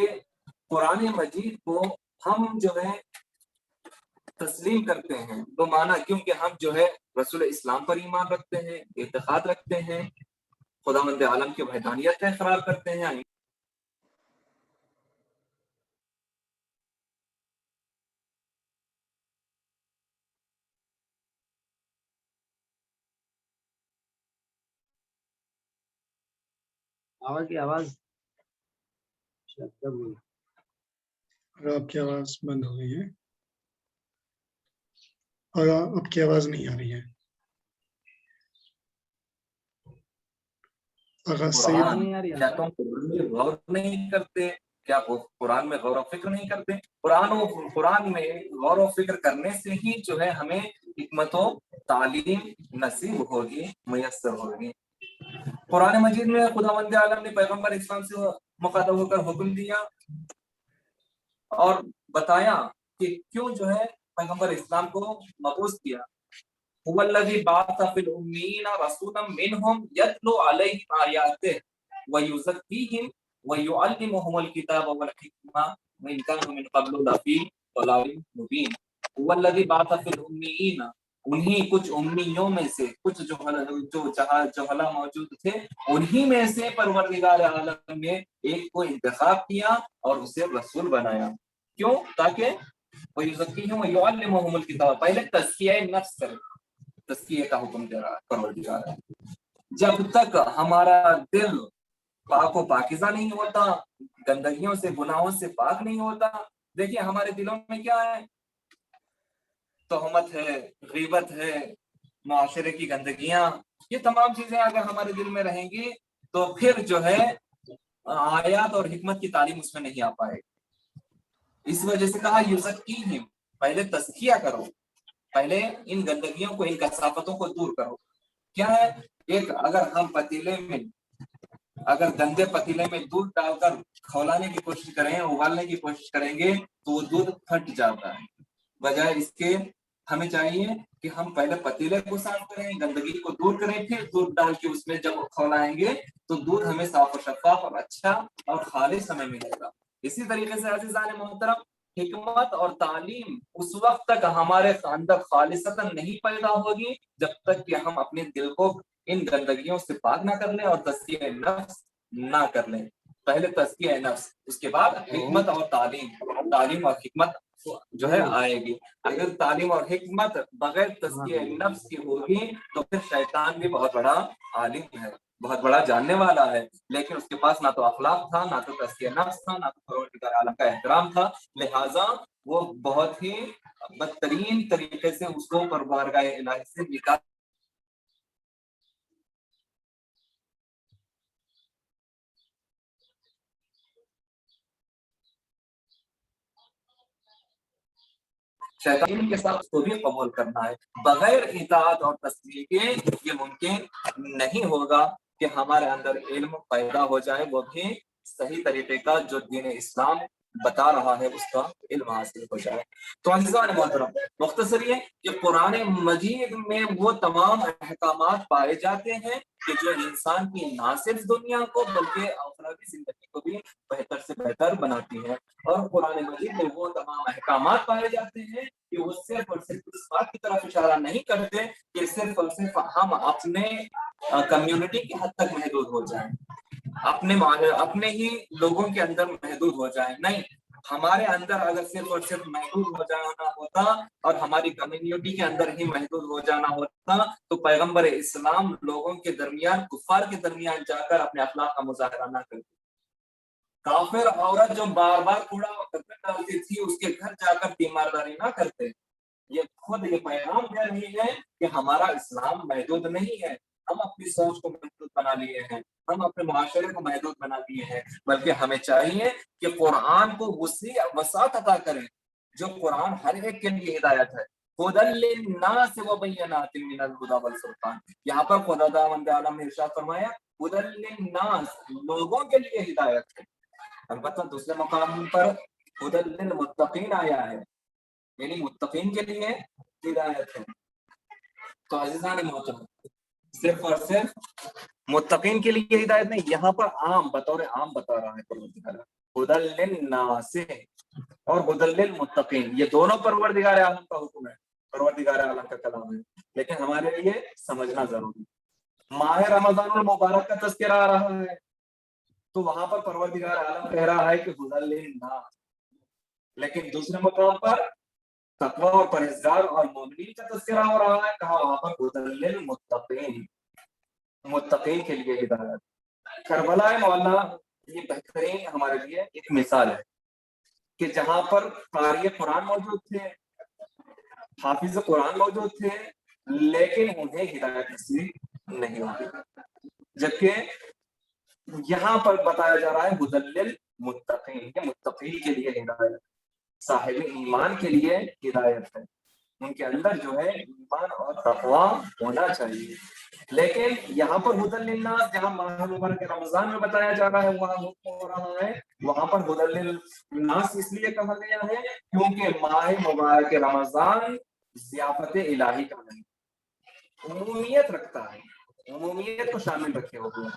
قرآن مجید کو ہم جو ہے تسلیم کرتے ہیں، تو مانا کیونکہ ہم جو ہے رسول اسلام پر ایمان رکھتے ہیں، اعتقاد رکھتے ہیں، خداوند عالم کی وحدانیت کا اقرار کرتے ہیں۔ آواز کی آواز اور آپ کی آواز بند ہو گئی ہے، اور آپ کی آواز نہیں آ رہی ہے۔ قرآن کیا تم قرآن میں غور نہیں کرتے؟ کیا قرآن میں غور و فکر نہیں کرتے؟ قرآن میں غور و فکر کرنے سے ہی جو ہے ہمیں حکمت و تعلیم نصیب ہوگی، میسر ہوگی۔ قرآن مجید میں خداوند عالم نے پیغمبر اسلام سے مخاطب ہو کر حکم دیا اور بتایا کہ کیوں جو ہے پیغمبر اسلام کو مبعوث کیا۔ هو الذي بعث في الأميين رسولا منهم يتلو عليهم آياته ويزكيهم ويعلمهم الكتاب والحكمة وإن كانوا من قبل لفي ضلال مبين۔ هو الذي بعث في الأميين، انہی کچھ امیوں میں سے، کچھ جو جہلا موجود تھے انہی میں سے پروردگار عالم نے ایک کو انتخاب کیا اور اسے رسول بنایا۔ کیوں؟ تاکہ وَيُزَكِّيهِمْ وَيُعَلِّمُهُمُ الْكِتَابَ، پہلے تزکیہ نفس کرے، تزکیہ کا حکم دے رہا ہے پروردگار ہے۔ جب تک ہمارا دل پاک و پاکیزہ نہیں ہوتا، گندگیوں سے گناہوں سے پاک نہیں ہوتا، دیکھیے ہمارے دلوں میں کیا ہے؟ تہمت ہے، غیبت ہے، معاشرے کی گندگیاں، یہ تمام چیزیں اگر ہمارے دل میں رہیں گی تو پھر جو ہے آیات اور حکمت کی تعلیم اس میں نہیں آ پائے گی۔ اس وجہ سے کہا یزکیہم، پہلے تزکیہ کرو، پہلے ان گندگیوں کو، ان کثافتوں کو دور کرو۔ کیا ہے؟ ایک اگر ہم پتیلے میں، اگر گندے پتیلے میں دودھ ڈال کر کھولانے کی کوشش کریں، ابالنے کی کوشش کریں گے تو وہ دودھ پھٹ جاتا ہے۔ بجائے اس کے ہمیں چاہیے کہ ہم پہلے پتیلے کو صاف کریں، گندگی کو دور کریں، پھر دودھ ڈال کے اس میں جب کھولائیں گے تو دودھ ہمیں صاف و شفاف اور اچھا اور خالص ہمیں ملے گا۔ اسی طریقے سے عزیزان محترم، حکمت اور تعلیم اس وقت تک ہمارے اندر خالصتاً نہیں پیدا ہوگی جب تک کہ ہم اپنے دل کو ان گندگیوں سے پاک نہ کر لیں اور تزکیہ نفس نہ کر لیں۔ پہلے تزکیہ نفس، اس کے بعد حکمت اور تعلیم اور حکمت جو ہے آئے گی. اگر تعلیم اور حکمت بغیر تزکیہ نفس کی ہوگی تو پھر شیطان بھی بہت بڑا عالم ہے، بہت بڑا جاننے والا ہے، لیکن اس کے پاس نہ تو اخلاق تھا، نہ تو تزکیہ نفس تھا، نہ تو پروردگار عالم کا احترام تھا، لہٰذا وہ بہت ہی بدترین طریقے سے اس کو بارگاہ الہی سے نکال شیطان کے ساتھ اس کو بھی قبول کرنا ہے. بغیر اطاعت اور تسلیم کے یہ ممکن نہیں ہوگا کہ ہمارے اندر علم پیدا ہو جائے، وہ بھی صحیح طریقے کا جو دین اسلام بتا رہا ہے اس کا علم حاصل ہو جائے. تو عزیزان محترم، مختصر یہ کہ قرآن مجید میں وہ تمام احکامات پائے جاتے ہیں کہ جو انسان کی نہ صرف دنیا کو بلکہ آخرتی زندگی کو بھی بہتر سے بہتر بناتی ہے. اور قرآن مجید میں وہ تمام احکامات پائے جاتے ہیں کہ وہ صرف اور صرف اس بات کی طرف اشارہ نہیں کرتے کہ صرف اور صرف ہم اپنے کمیونٹی کی حد تک محدود ہو جائیں، اپنے ہی لوگوں کے اندر محدود ہو جائیں. نہیں، ہمارے اندر اگر صرف اور صرف محدود ہو جانا ہوتا اور ہماری کمیونٹی کے اندر ہی محدود ہو جانا ہوتا تو پیغمبر اسلام لوگوں کے درمیان، کفار کے درمیان جا کر اپنے اخلاق کا مظاہرہ نہ کرتے. کافر عورت جو بار بار کوڑا ڈالتی تھی اس کے گھر جا کر تیمارداری نہ کرتے. یہ خود یہ پیغام دے رہی ہے کہ ہمارا اسلام محدود نہیں ہے، ہم اپنی سوچ کو محدود بنا لیے ہیں، ہم اپنے معاشرے کو محدود بنا لیے ہیں، بلکہ ہمیں چاہیے کہ قرآن کو وسعت عطا کریں. جو قرآن ہر ایک کے لیے ہدایت ہے. ہدی للناس وبینات من الہدی والفرقان، یہاں پر خداوند عالم نے ارشاد فرمایا ہدی للناس، لوگوں کے لیے ہدایت ہے. البتہ دوسرے مقام پر ہدی للمتقین آیا ہے، یعنی متقین کے لیے ہدایت ہے. تو عزیزان محترم، صرف اور صرف متقین کے لیے ہدایت نہیں، یہاں پر عام بطور عام بتا رہا ہے پروردگار. ہدی للناس اور ہدی للمتقین، یہ دونوں پروردگار عالم کا حکم ہے، پروردگار عالم کا کلام ہے، لیکن ہمارے لیے سمجھنا ضروری. ماہ رمضان المبارک کا تذکرہ آ رہا ہے تو وہاں پر پروردگار عالم کہہ رہا ہے کہ ہدی للناس، لیکن دوسرے مقام پر تقوی اور پرہیزگار اور مومنین کا تذکرہ ہو رہا ہے، کہا وہاں پر ہدی للمتقین، متقین کے لیے ہدایت. کربلا مولا یہ بہترین ہمارے لیے ایک مثال ہے کہ جہاں پر قاری قرآن موجود تھے، حافظ قرآن موجود تھے، لیکن انہیں ہدایت نصیب نہیں ہوتی، جبکہ یہاں پر بتایا جا رہا ہے ہدی للمتقین، یہ متقین کے لیے ہدایت، صاحب ایمان کے لیے ہدایت ہے، ان کے اندر جو ہے ایمان اور تقوی ہونا چاہیے. لیکن یہاں پر ہدی للناس، جہاں ماہ مبارک رمضان میں بتایا جا رہا ہے وہاں حکم ہو رہا ہے، وہاں پر ہدی للناس اس لیے کہا گیا ہے کیونکہ ماہ مبارک رمضان ضیافت الہی کا نہیں، عمومیت رکھتا ہے، عمومیت کو شامل رکھے ہوئے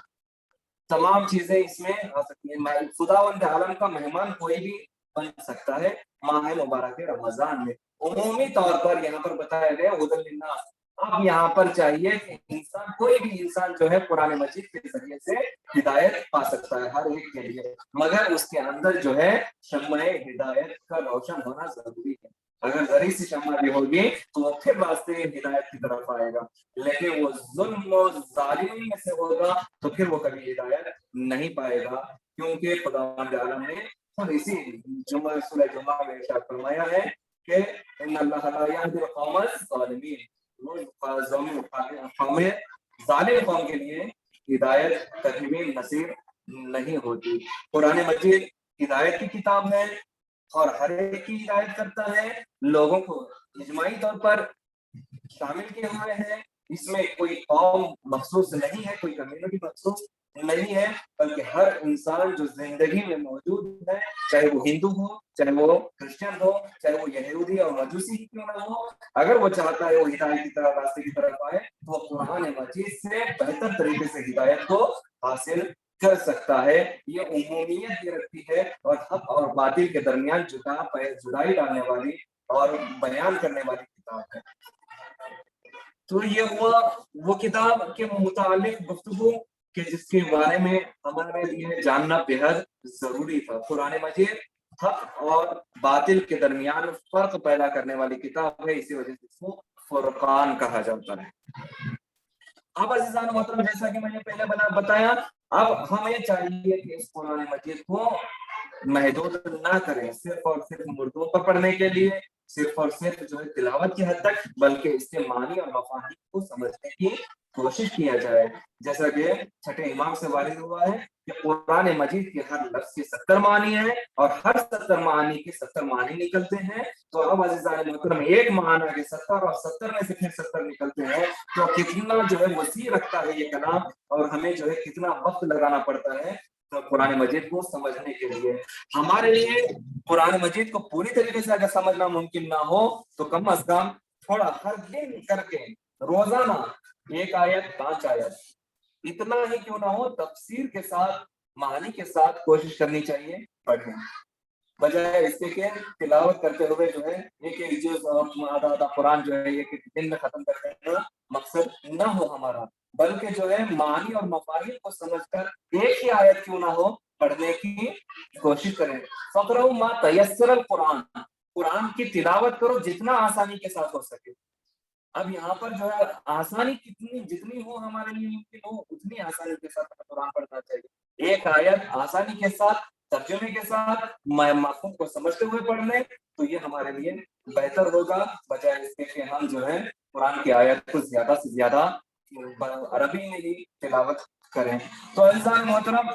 تمام چیزیں اس میں آ سکتی ہیں. خداوند عالم کا مہمان کوئی بھی بن سکتا ہے ماہ مبارک رمضان میں. عمومی طور پر یہاں پر بتایا گیا ہدی للناس. اب یہاں پر چاہیے کہ انسان، کوئی بھی انسان جو ہے قرآن مجید کے ذریعے سے ہدایت پا سکتا ہے ہر ایک کے لیے، مگر اس کے اندر جو ہے شمع ہدایت کا روشن ہونا ضروری ہے. اگر ذرا سی شمع بھی ہوگی تو وہ پھر راستے ہدایت کی طرف آئے گا، لیکن وہ ظلم و ظالمی میں سے ہوگا تو پھر وہ کبھی ہدایت نہیں پائے گا. کیونکہ خداوند عالم نے خود اسی سورہ جمعہ میں ارشاد فرمایا ہے کہ ان اللہ لا یہدی القوم الظالمین، ظالم قوم کے لیے ہدایت کبھی بھی نصیب نہیں ہوتی. قرآن مجید ہدایت کی کتاب ہے اور ہر ایک کی ہدایت کرتا ہے، لوگوں کو اجماعی طور پر شامل کیے ہوئے ہیں. اس میں کوئی قوم مخصوص نہیں ہے، کوئی کمیونٹی مخصوص نہیں ہے، بلکہ ہر انسان جو زندگی میں موجود ہے، چاہے وہ ہندو ہو، چاہے وہ کرسچن ہو، چاہے وہ یہودی اور مجوسی ہی کیوں نہ ہو، اگر وہ چاہتا ہے وہ ہدایت کی طرف، راستے کی طرف آئے تو وہ قرآن مجید سے بہتر طریقے سے ہدایت کو حاصل کر سکتا ہے. یہ عمومیت یہ رکھتی ہے اور حق اور باطل کے درمیان جدائی ڈالنے والی اور بیان کرنے والی کتاب ہے. تو یہ ہوا وہ کتاب کے متعلق گفتگو کہ جس کے بارے میں ہمارے لیے جاننا بےحد ضروری تھا. قرآن مجید حق اور باطل کے درمیان فرق پیدا کرنے والی کتاب ہے, اسی وجہ سے اس کو فرقان کہا جاتا ہے. اب عزیزان محترم, جیسا کہ میں نے پہلے بتایا, اب ہمیں چاہیے کہ اس قرآن مجید کو محدود نہ کریں صرف اور صرف مردوں پر پڑھنے کے لیے, صرف اور صرف جو ہے تلاوت کی حد تک, بلکہ اس کے معنی اور مفاہیم کو سمجھنے کی کوشش کیا جائے. جیسا کہ چھٹے امام سے وارد ہوا ہے کہ قرآن مجید کے ہر لفظ کے 70 معنی ہیں اور ہر 70 معنی کے 70 معنی نکلتے ہیں. تو اب عزیزان محترم ایک معنی کے 70 اور 70 میں سے پھر 70 نکلتے ہیں, تو کتنا جو ہے وسیع رکھتا ہے یہ کلام, اور ہمیں جو ہے کتنا وقت لگانا پڑتا ہے قرآن مجید کو سمجھنے کے لیے. ہمارے لیے قرآن مجید کو پوری طریقے سے اگر سمجھنا ممکن نہ ہو تو کم از کم تھوڑا ہر دن کر کے روزانہ 1 آیت 5 آیت اتنا ہی کیوں نہ ہو تفسیر کے ساتھ معنی کے ساتھ کوشش کرنی چاہیے پڑھیں, بجائے اس کے کہ تلاوت کرتے ہوئے جو ہے ایک جز آدھا قرآن جو ہے ایک دن میں ختم کر دینا مقصد نہ ہو ہمارا, بلکہ جو ہے معنی اور مفاہیم کو سمجھ کر ایک ہی آیت کیوں نہ ہو پڑھنے کی کوشش کریں. فقرؤ ما تیسر القرآن, قرآن کی تلاوت کرو جتنا آسانی کے ساتھ ہو سکے. اب یہاں پر جو ہے آسانی جتنی ہو ہمارے لیے ممکن ہو اتنی آسانی کے ساتھ قرآن پڑھنا چاہیے. ایک آیت آسانی کے ساتھ ترجمے کے ساتھ مفہوم کو سمجھتے ہوئے پڑھ لیں تو یہ ہمارے لیے بہتر ہوگا, بجائے اس کے کہ ہم جو ہے قرآن کی آیت کو زیادہ سے زیادہ عربی میں ہی تلاوت کریں. تو عزیزان محترم,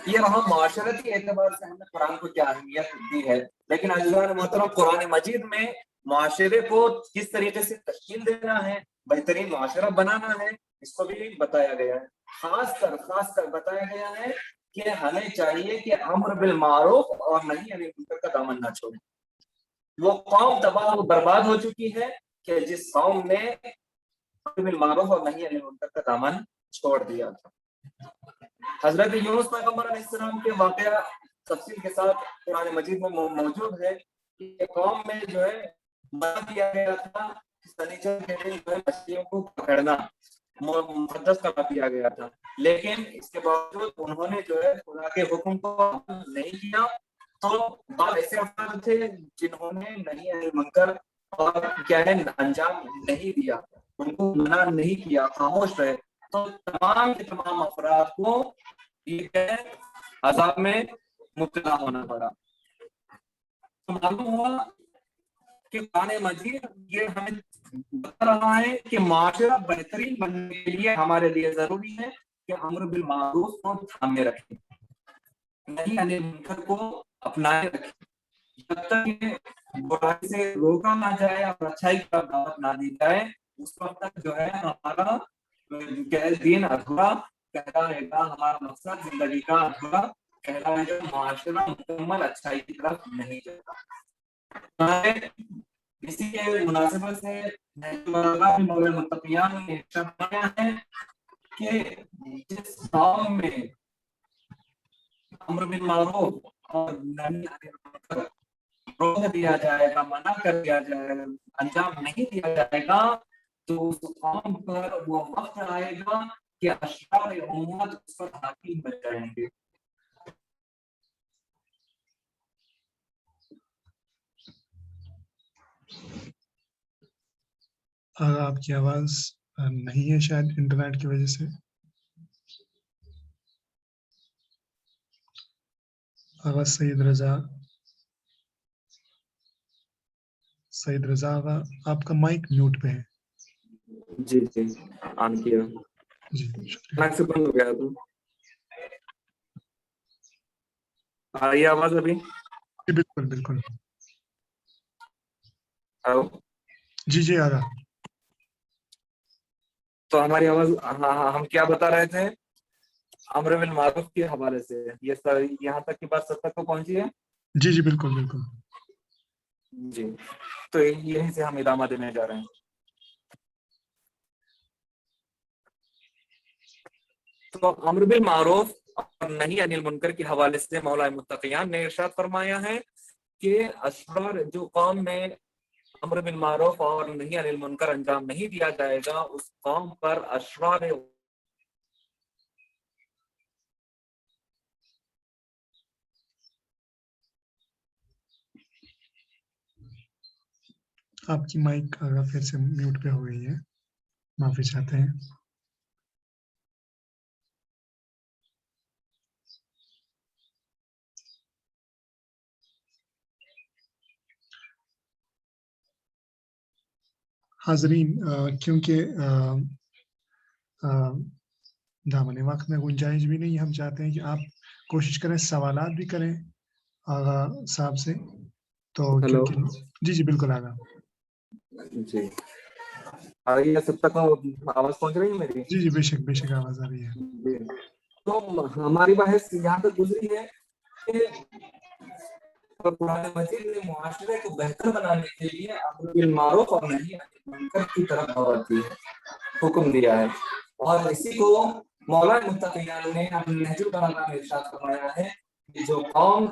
یہ رہا معاشرتی اعتبار سے ہم نے قرآن کو کیا اہمیت دی ہے, لیکن عزیزان محترم قرآن مجید میں معاشرے کو کس طریقے سے تشکیل دینا ہے, بہترین معاشرہ بنانا ہے, اس کو بھی بتایا گیا ہے. خاص کر بتایا گیا ہے کہ ہمیں چاہیے کہ امر بالمعروف اور نہی عن المنکر کا دامن نہ چھوڑیں. وہ قوم تباہ و برباد ہو چکی ہے کہ جس قوم نے امر بالمعروف اور نہی عن المنکر کا دامن چھوڑ دیا تھا. حضرت یونس پیغمبر علیہ السلام کے واقعہ تفصیل کے ساتھ قرآن مجید میں موجود ہے کہ قوم میں جو ہے منع کیا گیا تھا, سنیچر کے دن جو ہے مچھلیوں کو پکڑنا مقدس قرار دیا گیا تھا, لیکن اس کے باوجود انہوں نے جو ہے خدا کے حکم کو نہیں کیا. تو بعض ایسے افراد تھے جنہوں نے نہی عن المنکر اور کیا ہے انجام نہیں دیا, ان کو منع نہیں کیا, خاموش رہے. تو تمام کے تمام افراد کو یہ عذاب میں مبتلا ہونا پڑا. تو معلوم ہوا کہ قرآن مجید یہ ہمیں بتا رہا ہے کہ معاشرہ بہترین بننے کے لیے ہمارے لیے ضروری ہے کہ امر بالمعروف کو تھامے رکھیں, نہی عن المنکر کو اپنائے رکھیں. جب تک کہ برائی سے روکا نہ جائے اور اچھائی کی دعوت نہ دی جائے, اس وقت تک جو ہے ہمارا دین ادھورا کہلائے گا, ہمارا مقصد زندگی کا ادھورا کہلائے گا, معاشرہ مکمل اچھائی کی طرف نہیں جائے گا. اسی کے مناسبت سے متقیان نے فرمایا ہے کہ جس قوم میں امر بالمعروف اور نہی عن المنکر روک دیا جائے گا, منع کر دیا جائے گا, انجام نہیں دیا جائے گا, تو اس قوم پر وہ وقت آئے گا کہ اشرار امت اس پر حاکم بن جائیں گے. آپ کی آواز نہیں ہے شاید انٹرنیٹ کی وجہ سے. آغاز سید رضا آپ کا مائک میوٹ پہ ہے. جی آن کیا جی مائک سے بند ہو گیا تو آ رہی ہے آواز ابھی؟ بالکل. جی آ رہا. تو ہماری آواز, ہاں ہم کیا بتا رہے تھے امر بالمعروف کے حوالے سے, یہ یہاں تک کی بات سب تک کو پہنچی ہے؟ جی بالکل. جی, تو یہیں سے ہم ادامہ دینے جا رہے ہیں. تو امر بالمعروف اور نہی عن المنکر کے حوالے سے مولا متقیان نے ارشاد فرمایا ہے کہ اشرار جو قوم میں امر بالمعروف اور نہی عن المنکر انجام نہیں دیا جائے گا, اس قوم پر اشرار آپ کی مائک پھر سے میوٹ پہ ہو گئی ہے, معافی چاہتے ہیں. حاضرین, کیونکہ دامن وقت میں گنجائش بھی نہیں, ہم چاہتے ہیں کہ آپ کوشش کریں سوالات بھی کریں آغا صاحب سے. تو ہلو کیونکہ جی بالکل آغا. جی آگے سب تک آواز پہنچ رہی ہے میری؟ جی بے شک آواز آ رہی ہے. جی. تو ہماری بحث یہاں تک گزری ہے کہ قرآن مجید نے معاشرے کو بہتر بنانے کے لیے امر بالمعروف اور نہی عن المنکر کی طرف دعوت دی ہے, حکم دیا ہے, اور اسی کو مولانا متقیان نے اپنے نہج البلاغہ میں ارشاد فرمایا ہے کہ جو قوم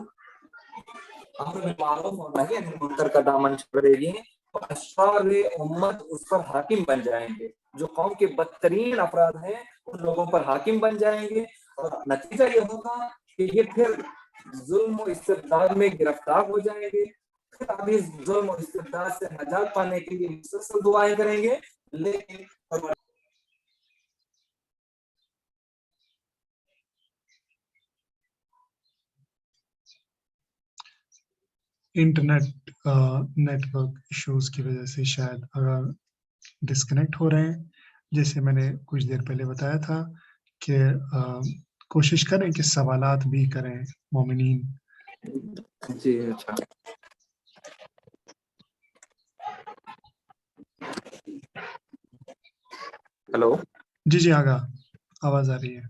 امر بالمعروف اور نہی عن المنکر کا دامن چھوڑے گی تو اشرار امت اس پر حاکم بن جائیں گے. جو قوم کے بدترین افراد ہیں ان لوگوں پر حاکم بن جائیں گے, اور نتیجہ یہ ہوگا کہ یہ پھر ظلم و استبداد میں گرفتار ہو جائیں گے. پھر اب اس ظلم و استبداد سے نجات پانے کے لیے مسلسل دعائیں کریں گے, لیکن انٹرنیٹ نیٹ ورک ایشوز کی وجہ سے شاید اگر ڈسکنیکٹ ہو رہے ہیں, جیسے میں نے کچھ دیر پہلے بتایا تھا کہ کوشش کریں کہ سوالات بھی کریں مومنین. جی اچھا. ہلو جی آغا آواز آ رہی ہے.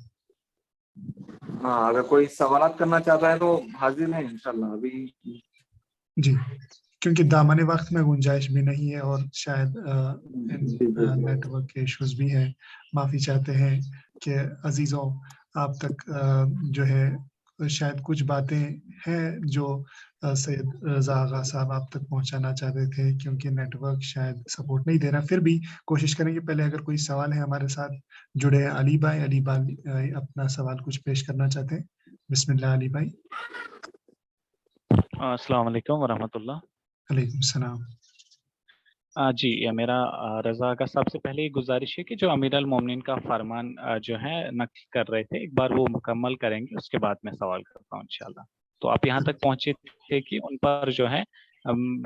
ہاں, اگر کوئی سوالات کرنا چاہتا ہے تو حاضر ہیں انشاءاللہ ابھی. جی, کیونکہ دامن وقت میں گنجائش بھی نہیں ہے اور شاید نیٹ ورک کے ایشوز بھی ہیں. معافی چاہتے ہیں کہ عزیزوں آپ تک جو ہے شاید کچھ باتیں ہیں جو سید رضا آغا صاحب آپ تک پہنچانا چاہتے تھے, کیونکہ نیٹ ورک شاید سپورٹ نہیں دے رہا. پھر بھی کوشش کریں گے. پہلے اگر کوئی سوال ہے ہمارے ساتھ جڑے ہیں, علی بھائی اپنا سوال کچھ پیش کرنا چاہتے ہیں. بسم اللہ علی بھائی. السلام علیکم ورحمۃ اللہ. علیکم السلام. جی, میرا رضا آغا صاحب سے پہلے یہ گزارش ہے کہ جو امیر المومنین کا فرمان جو ہے نقل کر رہے تھے, ایک بار وہ مکمل کریں گے, اس کے بعد میں سوال کرتا ہوں انشاءاللہ. تو آپ یہاں تک پہنچے تھے کہ ان پر جو ہے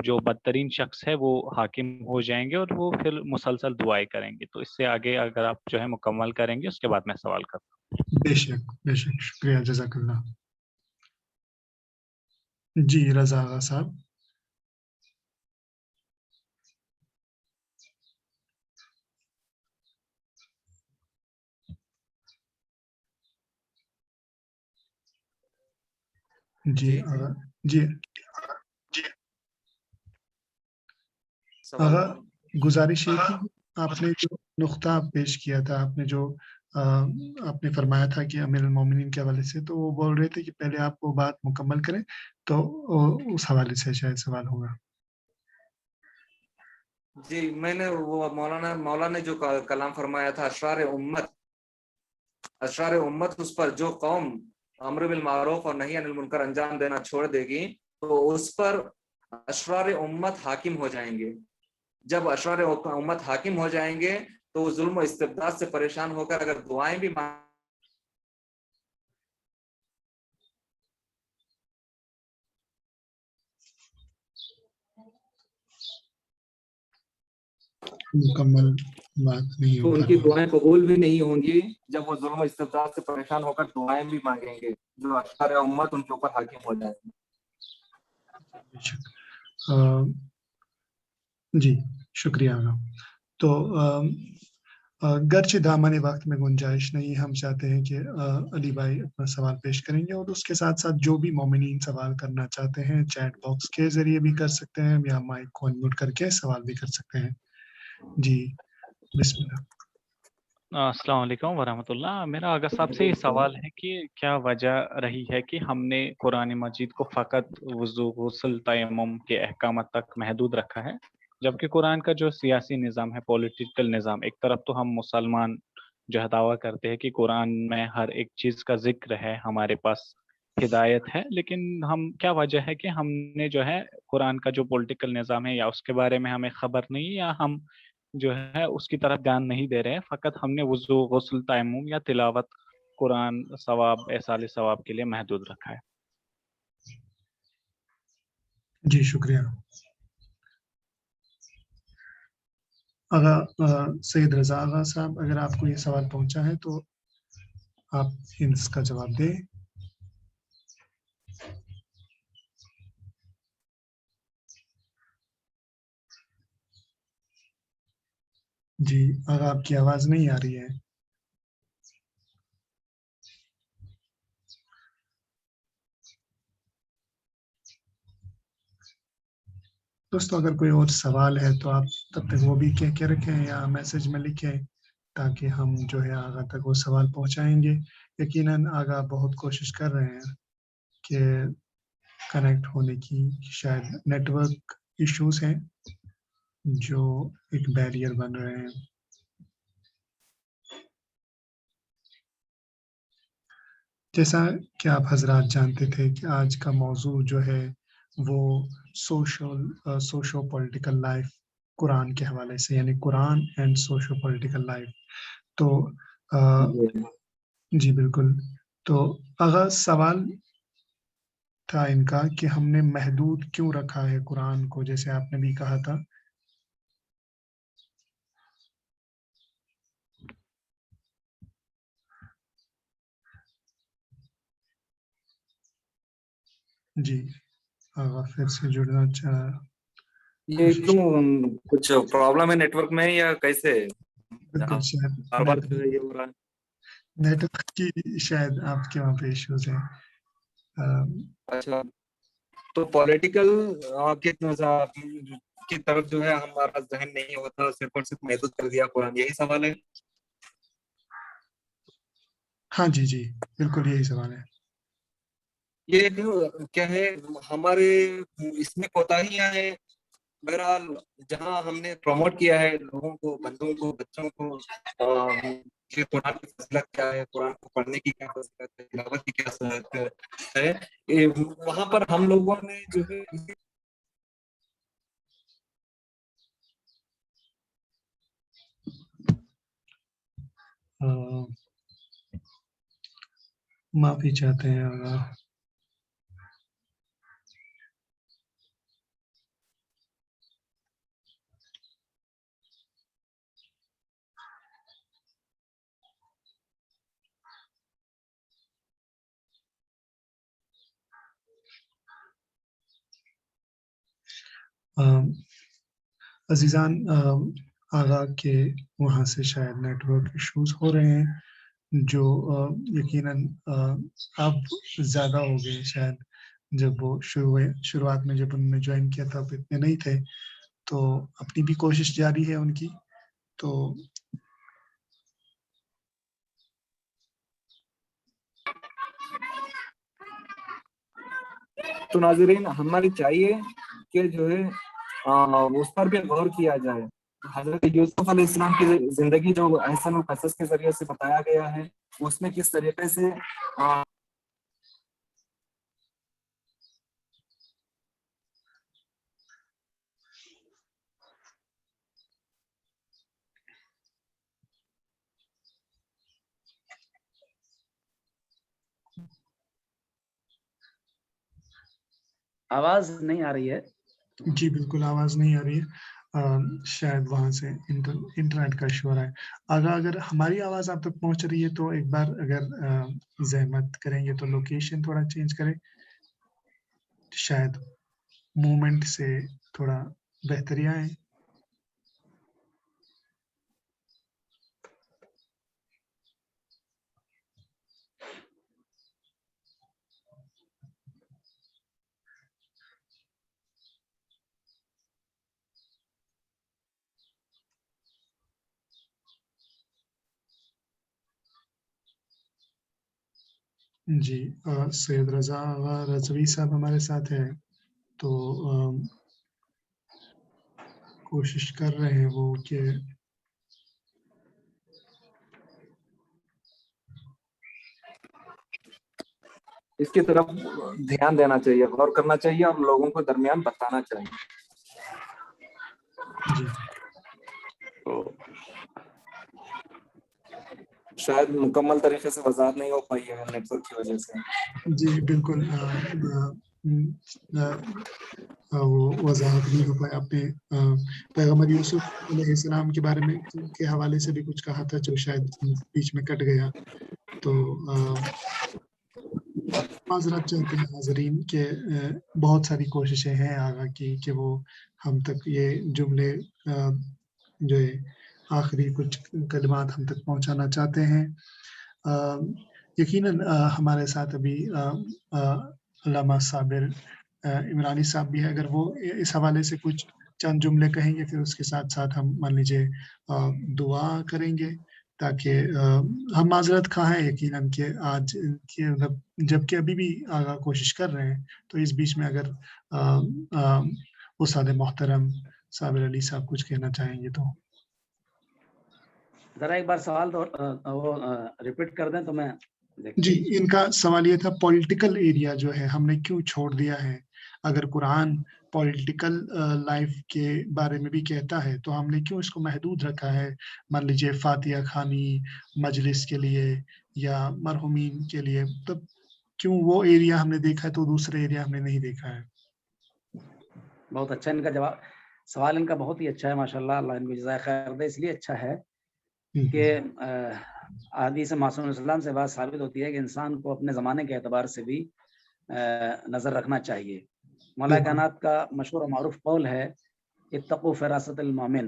جو بدترین شخص ہے وہ حاکم ہو جائیں گے اور وہ پھر مسلسل دعائیں کریں گے. تو اس سے آگے اگر آپ جو ہے مکمل کریں گے اس کے بعد میں سوال کرتا ہوں. بے شک شکریہ, جزاک اللہ. جی رضا آغا صاحب. جی آغا, گزارش یہ تھی آپ نے جو نقطہ پیش کیا تھا, آپ نے فرمایا تھا کہ امیر المومنین کے حوالے سے, تو وہ بول رہے تھے کہ پہلے آپ وہ بات مکمل کریں, تو اس حوالے سے شاید سوال ہوگا. جی, میں نے وہ مولانا نے جو کلام فرمایا تھا اشرار امت اس پر جو قوم امر بالمعروف اور نہی عن المنکر انجام دینا چھوڑ دے گی تو اس پر اشرار امت حاکم ہو جائیں گے. جب اشرار امت حاکم ہو جائیں گے تو وہ ظلم و استبداد سے پریشان ہو کر اگر دعائیں بھی مکمل بات نہیں تو ہو ان پا کی رہی. دعائیں قبول بھی نہیں ہوں گی جب وہ ظلم و استبداد سے پریشان ہو کر دعائیں بھی مانگیں گے, جو اشرار امت ان کے اوپر حاکم ہو جائیں گے. جی شکریہ آغا. تو گرچہ دامن وقت میں گنجائش نہیں, ہم چاہتے ہیں کہ علی بھائی اپنا سوال پیش کریں گے, اور اس کے ساتھ ساتھ جو بھی مومنین سوال کرنا چاہتے ہیں چیٹ باکس کے ذریعے بھی کر سکتے ہیں, یا مائک کو انمیوٹ کر کے سوال بھی کر سکتے ہیں. جی بسم اللہ. السلام علیکم ورحمۃ اللہ. میرا آغا صاحب سے یہ سوال ہے کہ کیا وجہ رہی ہے کہ ہم نے قرآن مجید کو فقط وضو, غسل, تیمم کے احکامات تک محدود رکھا ہے, جبکہ قرآن کا جو سیاسی نظام ہے, پولیٹیکل نظام, ایک طرف تو ہم مسلمان جو ہے دعویٰ کرتے ہیں کہ قرآن میں ہر ایک چیز کا ذکر ہے, ہمارے پاس ہدایت ہے, لیکن ہم کیا وجہ ہے کہ ہم نے جو ہے قرآن کا جو پولیٹیکل نظام ہے یا اس کے بارے میں ہمیں خبر نہیں ہے، یا ہم جو ہے اس کی طرف دھیان نہیں دے رہے ہیں، فقط ہم نے وضو، غسل، تیمم یا تلاوت قرآن ثواب، ایصال ثواب کے لیے محدود رکھا ہے۔ جی شکریہ آغا سید رضا آغا صاحب، اگر آپ کو یہ سوال پہنچا ہے تو آپ اس کا جواب دیں۔ جی آغا آپ کی آواز نہیں آ رہی ہے۔ دوستو اگر کوئی اور سوال ہے تو آپ تب تک وہ بھی کہہ کے رکھیں یا میسج میں لکھیں، تاکہ ہم جو ہے آغا تک وہ سوال پہنچائیں گے۔ یقیناً آغا بہت کوشش کر رہے ہیں کہ کنیکٹ ہونے کی، شاید نیٹ ورک ایشوز ہیں جو ایک بیریئر بن رہے ہیں۔ جیسا کہ آپ حضرات جانتے تھے کہ آج کا موضوع جو ہے وہ سوشو پولیٹیکل لائف قرآن کے حوالے سے، یعنی قرآن اینڈ سوشو پولیٹیکل لائف۔ تو جی بالکل، تو آغاز سوال تھا ان کا کہ ہم نے محدود کیوں رکھا ہے قرآن کو، جیسے آپ نے بھی کہا تھا۔ جی آغا پھر سے جڑنا چاہ، یہ کیوں کچھ پرابلم ہے نیٹ ورک میں یا کیسے؟ بالکل شاید بار بار جو ہے یہ ہو رہا ہے۔ نیٹ ورک کی شاید آپ کے وہاں پہ ایشوز ہیں۔ اچھا، تو پولیٹیکل کی طرف جو ہے ہمارا ذہن نہیں ہوتا، صرف اور صرف محدود کر دیا قرآن، یہی سوال ہے؟ ہاں جی جی بالکل یہی سوال ہے۔ یہ کیا ہے، ہمارے اس میں کوتاہیاں ہیں۔ بہرحال جہاں ہم نے پروموٹ کیا ہے لوگوں کو، بندوں کو، بچوں کو کہ قرآن کی فضیلت کیا ہے، قرآن کو پڑھنے کی کیا فضیلت ہے، تلاوت کی کیا فضیلت ہے، وہاں پر ہم لوگوں نے جو ہے معافی چاہتے ہیں آغا۔ عزیزان، آغا کے وہاں سے شاید نیٹ ورک ایشوز ہو رہے ہیں، جو یقیناً اب زیادہ ہو گئے شاید۔ جب وہ شروعات میں جب انہوں نے جوائن کیا تھا اتنے نہیں تھے، تو اپنی بھی کوشش جاری ہے ان کی۔ تو ناظرین ہماری چاہیے کہ جو ہے اس پر بھی غور کیا جائے۔ حضرت یوسف علیہ السلام کی زندگی جو احسن القصص کے ذریعے سے بتایا گیا ہے، اس میں کس طریقے سے آواز نہیں آ رہی ہے؟ جی بالکل آواز نہیں آ رہی ہے، شاید وہاں سے انٹرنیٹ کا ایشو آ رہا ہے۔ آگا اگر ہماری آواز آپ تک پہنچ رہی ہے تو ایک بار اگر زحمت کریں گے تو لوکیشن تھوڑا چینج کریں، شاید موومنٹ سے تھوڑا بہتری آئے۔ جی سید رضا رضوی صاحب ہمارے ساتھ ہیں، تو کوشش کر رہے ہیں وہ کہ اس کی طرف دھیان دینا چاہیے, غور کرنا چاہیے, اور لوگوں کو درمیان بتانا چاہیے. جی تو شاید مکمل طریقے سے وضاحت نہیں ہو پائی ہے نیٹ ورک کی وجہ سے. جی بالکل وہ وضاحت نہیں ہو پایا. آپ نے پیغمبر یوسف علیہ السلام کے بارے میں کے حوالے سے بھی کچھ کہا تھا جو شاید بیچ میں کٹ گیا, تو معذرت چاہتے ہیں حاضرین کہ بہت ساری کوششیں ہیں آگا کی کہ وہ ہم تک یہ جملے جو آخری کچھ کلمات ہم تک پہنچانا چاہتے ہیں. یقیناً ہمارے ساتھ ابھی علامہ صابر عمرانی صاحب بھی ہے, اگر وہ اس حوالے سے کچھ چند جملے کہیں گے, پھر اس کے ساتھ ساتھ ہم مان لیجیے دعا کریں گے, تاکہ ہم معذرت خواہ ہیں یقیناً کہ آج جبکہ ابھی بھی آگاہ کوشش کر رہے ہیں, تو اس بیچ میں اگر استاد محترم صابر علی صاحب کچھ کہنا چاہیں گے تو ذرا ایک بار سوال تو وہ ریپیٹ کر دیں تو میں جی. ان کا سوال یہ تھا پولیٹیکل ایریا جو ہے ہم نے کیوں چھوڑ دیا ہے؟ اگر قرآن پولیٹیکل لائف کے بارے میں بھی کہتا ہے تو ہم نے کیوں اس کو محدود رکھا ہے, مان لیجیے فاتحہ خوانی مجلس کے لیے یا مرحومین کے لیے, تب کیوں وہ ایریا ہم نے دیکھا ہے تو دوسرے ایریا ہم نے نہیں دیکھا ہے؟ بہت اچھا ان کا جواب, سوال ان کا بہت ہی اچھا ہے ماشاءاللہ, اللہ ان کو جزائے خیر دے. اس لیے اچھا ہے کہ حدیث معصوم السلام سے بات ثابت ہوتی ہے کہ انسان کو اپنے زمانے کے اعتبار سے بھی نظر رکھنا چاہیے. مولا کائنات کا مشہور و معروف قول ہے اتقوا فراست المومن,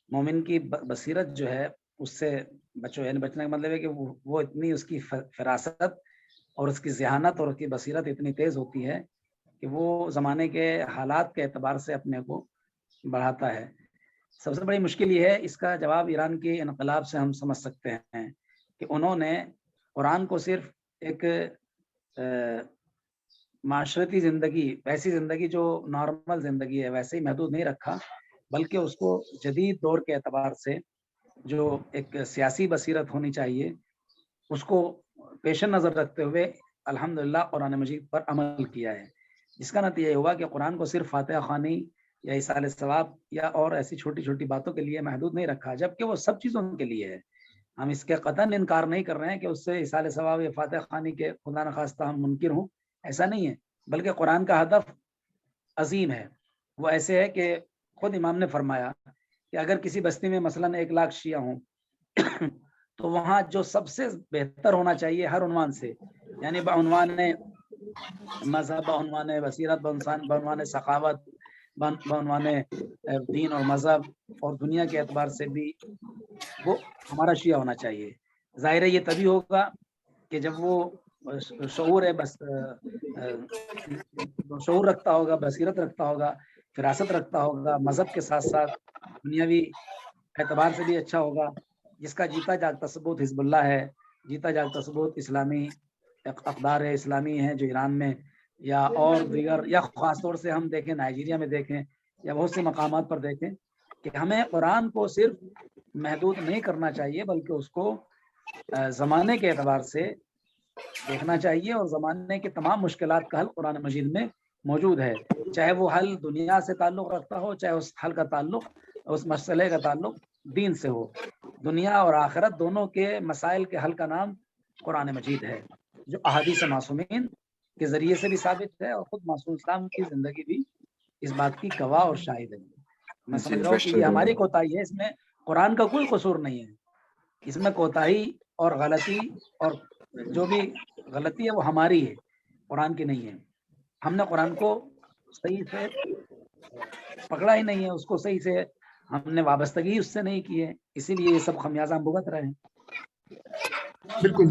مومن کی بصیرت جو ہے اس سے بچو, یعنی بچنے کا مطلب ہے کہ وہ اتنی اس کی فراست اور اس کی ذہانت اور اس کی بصیرت اتنی تیز ہوتی ہے کہ وہ زمانے کے حالات کے اعتبار سے اپنے کو بڑھاتا ہے. سب سے بڑی مشکل یہ ہے, اس کا جواب ایران کے انقلاب سے ہم سمجھ سکتے ہیں کہ انہوں نے قرآن کو صرف ایک معاشرتی زندگی, ویسی زندگی جو نارمل زندگی ہے ویسے ہی محدود نہیں رکھا, بلکہ اس کو جدید دور کے اعتبار سے جو ایک سیاسی بصیرت ہونی چاہیے اس کو پیش نظر رکھتے ہوئے الحمدللہ قرآن مجید پر عمل کیا ہے, جس کا نتیجہ یہ ہوا کہ قرآن کو صرف فاتحہ خوانی یا ایصال ثواب یا اور ایسی چھوٹی چھوٹی باتوں کے لیے محدود نہیں رکھا, جبکہ وہ سب چیزوں کے لیے ہے. ہم اس کے قطعاً انکار نہیں کر رہے ہیں کہ اس سے ایصال ثواب یا فاتحہ خوانی کے خدا نخواستہ ہم منکر ہوں, ایسا نہیں ہے, بلکہ قرآن کا ہدف عظیم ہے. وہ ایسے ہے کہ خود امام نے فرمایا کہ اگر کسی بستی میں مثلاً 1,00,000 شیعہ ہوں تو وہاں جو سب سے بہتر ہونا چاہیے ہر عنوان سے, یعنی بعنوان مذہب, بعنوان بصیرت, بعنوان ثقافت, بعنوان دین اور مذہب اور دنیا کے اعتبار سے بھی وہ ہمارا شیعہ ہونا چاہیے. ظاہر ہے یہ تبھی ہوگا کہ جب وہ شعور ہے, بس شعور رکھتا ہوگا, بصیرت رکھتا ہوگا, فراست رکھتا ہوگا, مذہب کے ساتھ ساتھ دنیاوی اعتبار سے بھی اچھا ہوگا, جس کا جیتا جاگتا ثبوت حزب اللہ ہے, جیتا جاگتا ثبوت اسلامی اقدار اسلامی ہیں جو ایران میں یا اور دیگر, یا خاص طور سے ہم دیکھیں نائجیریا میں دیکھیں یا بہت سے مقامات پر دیکھیں کہ ہمیں قرآن کو صرف محدود نہیں کرنا چاہیے بلکہ اس کو زمانے کے اعتبار سے دیکھنا چاہیے, اور زمانے کے تمام مشکلات کا حل قرآن مجید میں موجود ہے, چاہے وہ حل دنیا سے تعلق رکھتا ہو, چاہے اس حل کا تعلق, اس مسئلے کا تعلق دین سے ہو. دنیا اور آخرت دونوں کے مسائل کے حل کا نام قرآن مجید ہے, جو احادیث معصومین کے ذریعے سے بھی ثابت ہے, اور خود معصوم اسلام کی زندگی بھی اس بات کی گواہ اور شاہد ہے. میں سمجھ رہا ہوں کہ یہ ہماری کوتاہی ہے, اس میں قرآن کا کوئی قصور نہیں ہے, اس میں کوتاہی اور غلطی اور جو بھی غلطی ہے وہ ہماری ہے, قرآن کی نہیں ہے. ہم نے قرآن کو صحیح سے پکڑا ہی نہیں ہے, اس کو صحیح سے ہم نے وابستگی اس سے نہیں کی ہے, اسی لیے یہ سب خمیازہ ہم بھگت رہے ہیں. بالکل.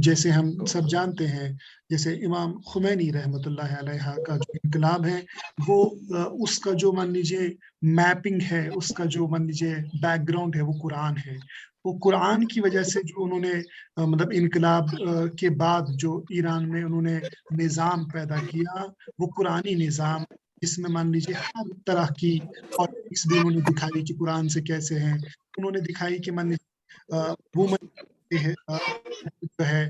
جیسے ہم سب جانتے ہیں, جیسے امام خمینی رحمۃ اللہ علیہ کا جو انقلاب ہے وہ اس کا جو مان لیجیے میپنگ ہے, اس کا جو مان لیجیے بیک گراؤنڈ ہے وہ قرآن ہے. وہ قرآن کی وجہ سے جو انہوں نے مطلب انقلاب کے بعد جو ایران میں انہوں نے نظام پیدا کیا وہ قرآنی نظام, جس میں مان لیجیے ہر طرح کی پالیٹکس بھی انہوں نے دکھائی کہ قرآن سے کیسے ہیں. انہوں نے دکھائی کہ مان لیجیے وومن جو ہے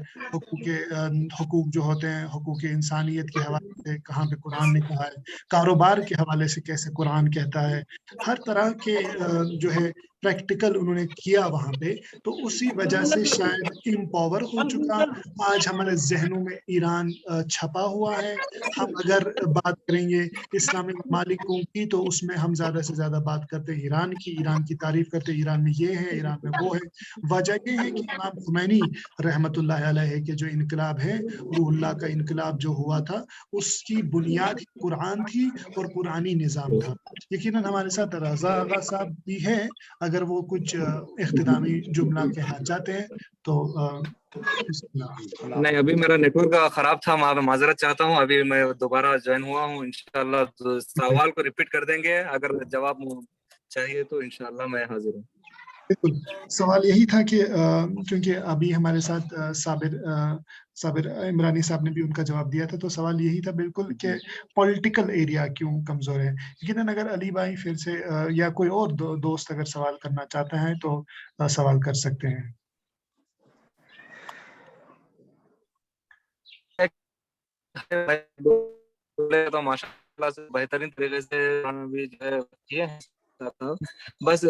حقوق جو ہوتے ہیں حقوق انسانیت کے حوالے سے کہاں پہ قرآن نے کہا ہے، کاروبار کے حوالے سے کیسے قرآن کہتا ہے، ہر طرح کے جو ہے پریکٹیکل انہوں نے کیا وہاں پہ، تو اسی وجہ سے شاید امپاور ہو چکا آج ہمارے ذہنوں میں ایران چھپا ہوا ہے۔ ہم اگر بات کریں گے اسلامی ممالکوں کی تو اس میں ہم زیادہ سے زیادہ بات کرتے ہیں ایران کی تعریف کرتے ہیں، ایران میں یہ ہے، ایران میں وہ ہے۔ وجہ یہ ہے کہ امام خمینی رحمت اللہ علیہ کے جو انقلاب ہے، روح اللہ کا انقلاب جو ہوا تھا، اس کی بنیاد قرآن تھی اور قرآنی نظام تھا۔ یقیناً ہمارے ساتھ رضا آغا صاحب بھی ہے، اگر وہ کچھ اختتامی جملہ کہنا چاہتے ہیں تو نہیں، ابھی میرا نیٹ ورک خراب تھا، میں معذرت چاہتا ہوں، ابھی میں دوبارہ جوائن ہوا ہوں۔ انشاءاللہ سوال کو ریپیٹ کر دیں گے، اگر جواب چاہیے تو انشاءاللہ میں حاضر ہوں۔ بالکل، سوال یہی تھا کہ کیونکہ ابھی ہمارے ساتھ صابر عمرانی صاحب نے بھی ان کا جواب دیا تھا، تو سوال یہی تھا بالکل کہ پولیٹیکل ایریا کیوں کمزور ہے۔ لیکن اگر علی بھائی پھر سے یا کوئی اور دوست اگر سوال کرنا چاہتا ہے تو سوال کر سکتے ہیں۔ تو ماشاءاللہ سے بہترین طریقے سے بھی جو ہے کیے ہیں، بس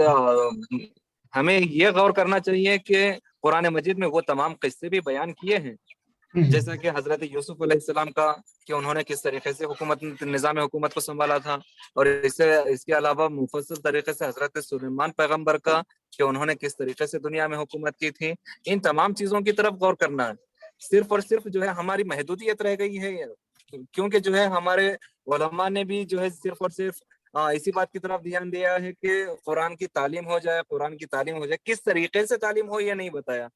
ہمیں یہ غور کرنا چاہیے کہ قرآن مجید میں وہ تمام قصے بھی بیان کیے ہیں، جیسا کہ حضرت یوسف علیہ السلام کا، کہ انہوں نے کس طریقے سے نظام حکومت کو سنبھالا تھا، اور اس کے علاوہ مفصل طریقے سے حضرت سلیمان پیغمبر کا، کہ انہوں نے کس طریقے سے دنیا میں حکومت کی تھی۔ ان تمام چیزوں کی طرف غور کرنا ہے۔ صرف اور صرف جو ہے ہماری محدودیت رہ گئی ہے، کیونکہ جو ہے ہمارے علماء نے بھی جو ہے صرف اور صرف اسی بات کی طرف دھیان دیا ہے کہ قرآن کی تعلیم ہو جائے، قرآن کی تعلیم ہو جائے، کس طریقے سے تعلیم ہو یہ نہیں بتایا،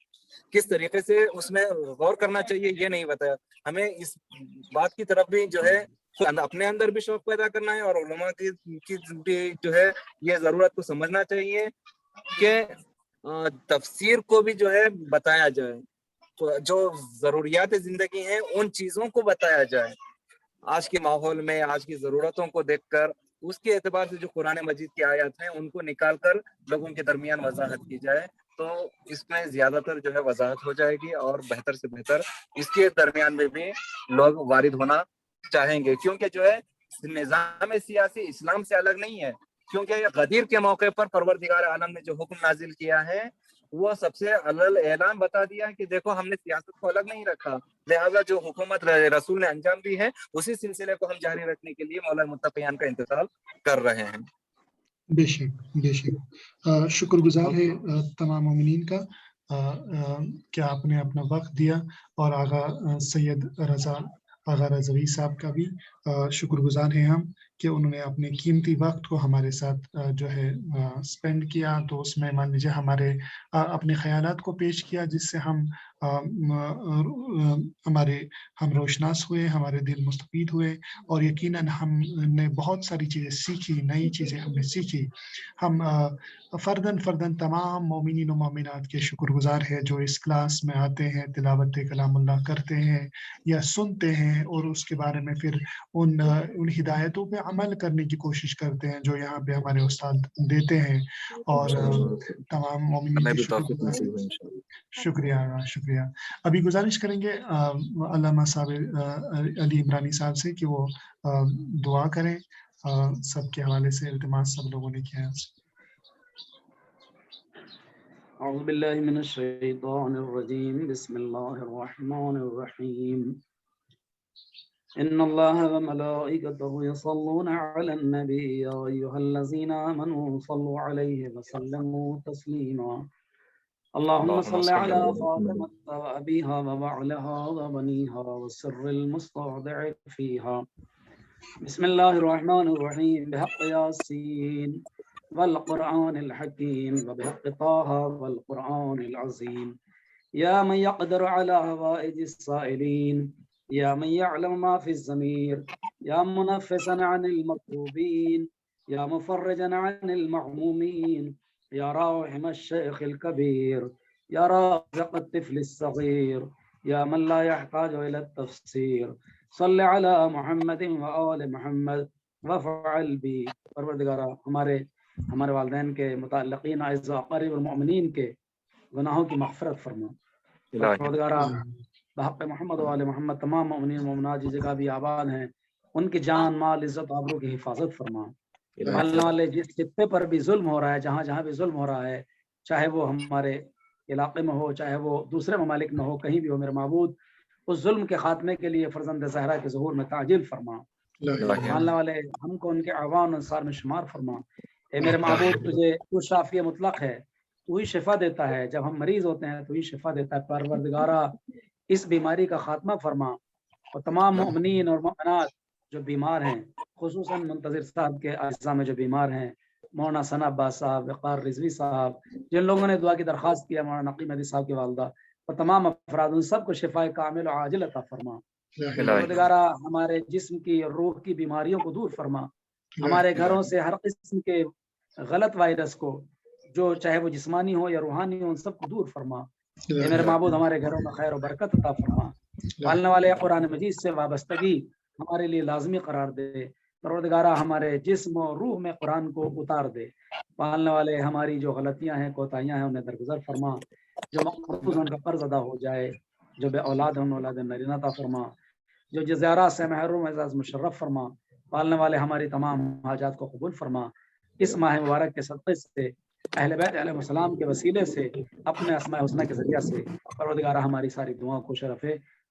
کس طریقے سے اس میں غور کرنا چاہیے یہ نہیں بتایا۔ ہمیں اس بات کی طرف بھی جو ہے اپنے اندر بھی شوق پیدا کرنا ہے، اور علماء کی بھی جو ہے یہ ضرورت کو سمجھنا چاہیے کہ تفسیر کو بھی جو ہے بتایا جائے، جو ضروریات زندگی ہیں ان چیزوں کو بتایا جائے، آج کے ماحول میں آج کی ضرورتوں کو دیکھ کر اس کے اعتبار سے جو قرآن مجید کی آیات ہیں ان کو نکال کر لوگوں کے درمیان وضاحت کی جائے، تو اس میں زیادہ تر جو ہے وضاحت ہو جائے گی، اور بہتر سے بہتر اس کے درمیان میں بھی لوگ وارد ہونا چاہیں گے، کیونکہ جو ہے نظام سیاسی اسلام سے الگ نہیں ہے، کیونکہ غدیر کے موقع پر پروردگار عالم نے جو حکم نازل کیا ہے وہ سب سے اعلان بتا دیا ہے کہ دیکھو ہم نے سیاست کو الگ نہیں رکھا، لہذا جو حکومت رسول نے انجام دی ہے اسی سلسلے کو ہم جاری رکھنے کے لیے مولا متقیان کا انتظار کر رہے ہیں۔ بے شک بے شک، شکر گزار ہے تمام مومنین کا کہ آپ نے اپنا وقت دیا، اور آغا سید رضا آغا رضوی صاحب کا بھی شکر گزار ہیں ہم کہ انہوں نے اپنے قیمتی وقت کو ہمارے ساتھ جو ہے سپینڈ کیا، تو اس میں مان لیجیے ہمارے اپنے خیالات کو پیش کیا، جس سے ہم روشناس ہوئے، ہمارے دل مستفید ہوئے، اور یقیناً ہم نے بہت ساری چیزیں سیکھی، نئی چیزیں ہم نے سیکھی۔ ہم فرداً تمام مومنین و مومنات کے شکر گزار ہیں جو اس کلاس میں آتے ہیں، تلاوت کلام اللہ کرتے ہیں یا سنتے ہیں، اور اس کے بارے میں پھر ان ہدایتوں پہ عمل کرنے کی کوشش کرتے ہیں جو یہاں پہ ہمارے استاد دیتے ہیں، اور تمام مومنین کے شکر گزار ہیں۔ شکریہ شکریہ۔ ابھی گزارش کریں گے علامہ صاحب علی عمرانی صاحب سے کہ وہ دعا کریں، سب کے حوالے سے التماس سب لوگوں نے کیا ہے۔ اعوذ باللہ من الشیطان الرجیم، بسم اللہ الرحمن الرحیم۔ ان اللہ وملائکتہ یصلون علی النبی یا ایھا الذین آمنوا صلوا علیہ وسلموا تسلیما۔ اللهم صل على فاطمة وأبيها وبعلها وبنيها والسر المستودع فيها۔ بسم الله الرحمن الرحيم، بحق ياسين والقرآن الحكيم وبحق طه والقرآن العظيم، يا من يقدر على هوائج السائلين، يا من يعلم ما في الضمير، يا منفسا عن المكروبين، يا مفرجا عن المعمومين، يا راحم الشيخ الكبير، يا رازق الطفل الصغير، يا من لا يحتاج إلى التفسير، صل على محمد وآل محمد وفعل بی۔ پروردگارہ ہمارے والدین کے متعلقین اعزاء اقارب المؤمنین کے گناہوں کی مغفرت فرما، الہی پروردگارہ بحق محمد و آل محمد تمام مومنین مومنات جس جگہ بھی آباد ہیں ان کی جان مال عزت آبرو کی حفاظت فرما. پالنے والے جس خطے پر بھی ظلم ہو رہا ہے، جہاں جہاں بھی ظلم ہو رہا ہے، چاہے وہ ہمارے علاقے میں ہو چاہے وہ دوسرے ممالک میں ہو، کہیں بھی ہو، میرے معبود اس ظلم کے خاتمے کے لیے فرزند زہرا کے ظہور میں تعجیل فرما. پالنے والے ہم کو ان کے اعوان انصار میں شمار فرما. اے میرے معبود تو شافی مطلق ہے، تو ہی شفا دیتا ہے، جب ہم مریض ہوتے ہیں تو ہی شفا دیتا ہے. پروردگارہ اس بیماری کا خاتمہ فرما اور تمام مؤمنین اور مؤمنات جو بیمار ہیں، خصوصاً منتظر صاحب کے اجزاء میں جو بیمار ہیں، مولانا ثنا عباس صاحب، وقار رضوی صاحب، جن لوگوں نے دعا کی درخواست کیا، مولانا نقی مہدی صاحب کی والدہ اور تمام افراد، ان سب کو شفا کامل و عاجل عطا فرما. پروردگارہ ہمارے جسم کی اور روح کی بیماریوں کو دور فرما. ہمارے گھروں سے ہر قسم کے غلط وائرس کو، جو چاہے وہ جسمانی ہو یا روحانی ہو، ان سب کو دور فرما. اے میرے معبود ہمارے گھروں میں خیر و برکت عطا فرما. پالنے والے قرآن مجید سے وابستگی ہمارے لیے لازمی قرار دے. پروردگارہ ہمارے جسم و روح میں قرآن کو اتار دے. پالنے والے ہماری جو غلطیاں ہیں، کوتاہیاں ہیں، انہیں درگزر فرما. جو مقروض ان کا قرض ادا ہو جائے، جو بے اولاد ہیں اولاد نرینہ عطا فرما. جو جزیرات سے محروم اعزاز مشرف فرما. پالنے والے ہماری تمام حاجات کو قبول فرما. اس ماہ مبارک کے صدقے سے، اہل بیت علیہ السلام کے وسیلے سے، اپنے اسماء الحسنی کے ذریعہ سے پروردگارہ ہماری ساری دعاؤں کو شرف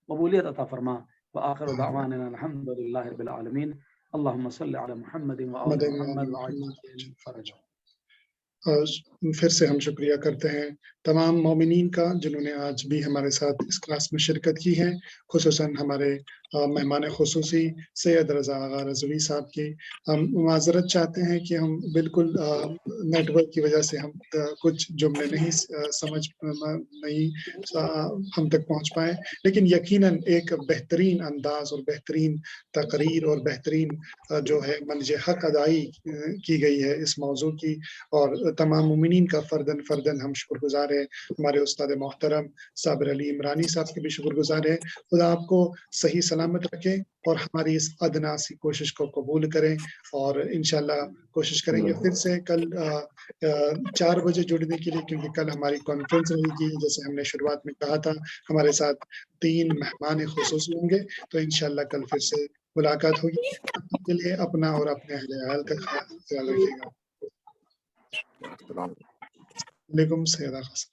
قبولیت عطا فرما. وآخر دعوانا الحمد للہ رب العالمین. اللہم صلی علی محمد وآل محمد وعجل فرجہ. پھر سے ہم شکریہ کرتے ہیں تمام مومنین کا جنہوں نے آج بھی ہمارے ساتھ اس کلاس میں شرکت کی ہے، خصوصاً ہمارے مہمان خصوصی سید رضا آغا رضوی صاحب کی. ہم معذرت چاہتے ہیں کہ ہم بالکل نیٹ ورک کی وجہ سے ہم کچھ جملے نہیں ہم تک پہنچ پائے، لیکن یقیناً ایک بہترین انداز اور بہترین تقریر اور بہترین جو ہے منہج حق ادائی کی گئی ہے اس موضوع کی. اور تمام مومنین کا فردن ہم شکر گزار ہیں. ہمارے استاد محترم صابر علی عمرانی صاحب کے بھی شکر گزار ہیں. خدا آپ کو صحیح سلامت رکھے اور ہماری اس ادنا سی کوشش کو قبول کریں، اور انشاءاللہ کوشش کریں گے پھر سے کل 4 بجے جڑنے کے لیے، کیونکہ کل ہماری کانفرنس رہے گی. جیسے ہم نے شروعات میں کہا تھا ہمارے ساتھ 3 مہمان خصوصی ہوں گے، تو انشاءاللہ کل پھر سے ملاقات ہوگی. تب کے لیے اپنا اور اپنے اہل عیال کا خیال رکھیے گا. السلام علیکم سیدہ خاص.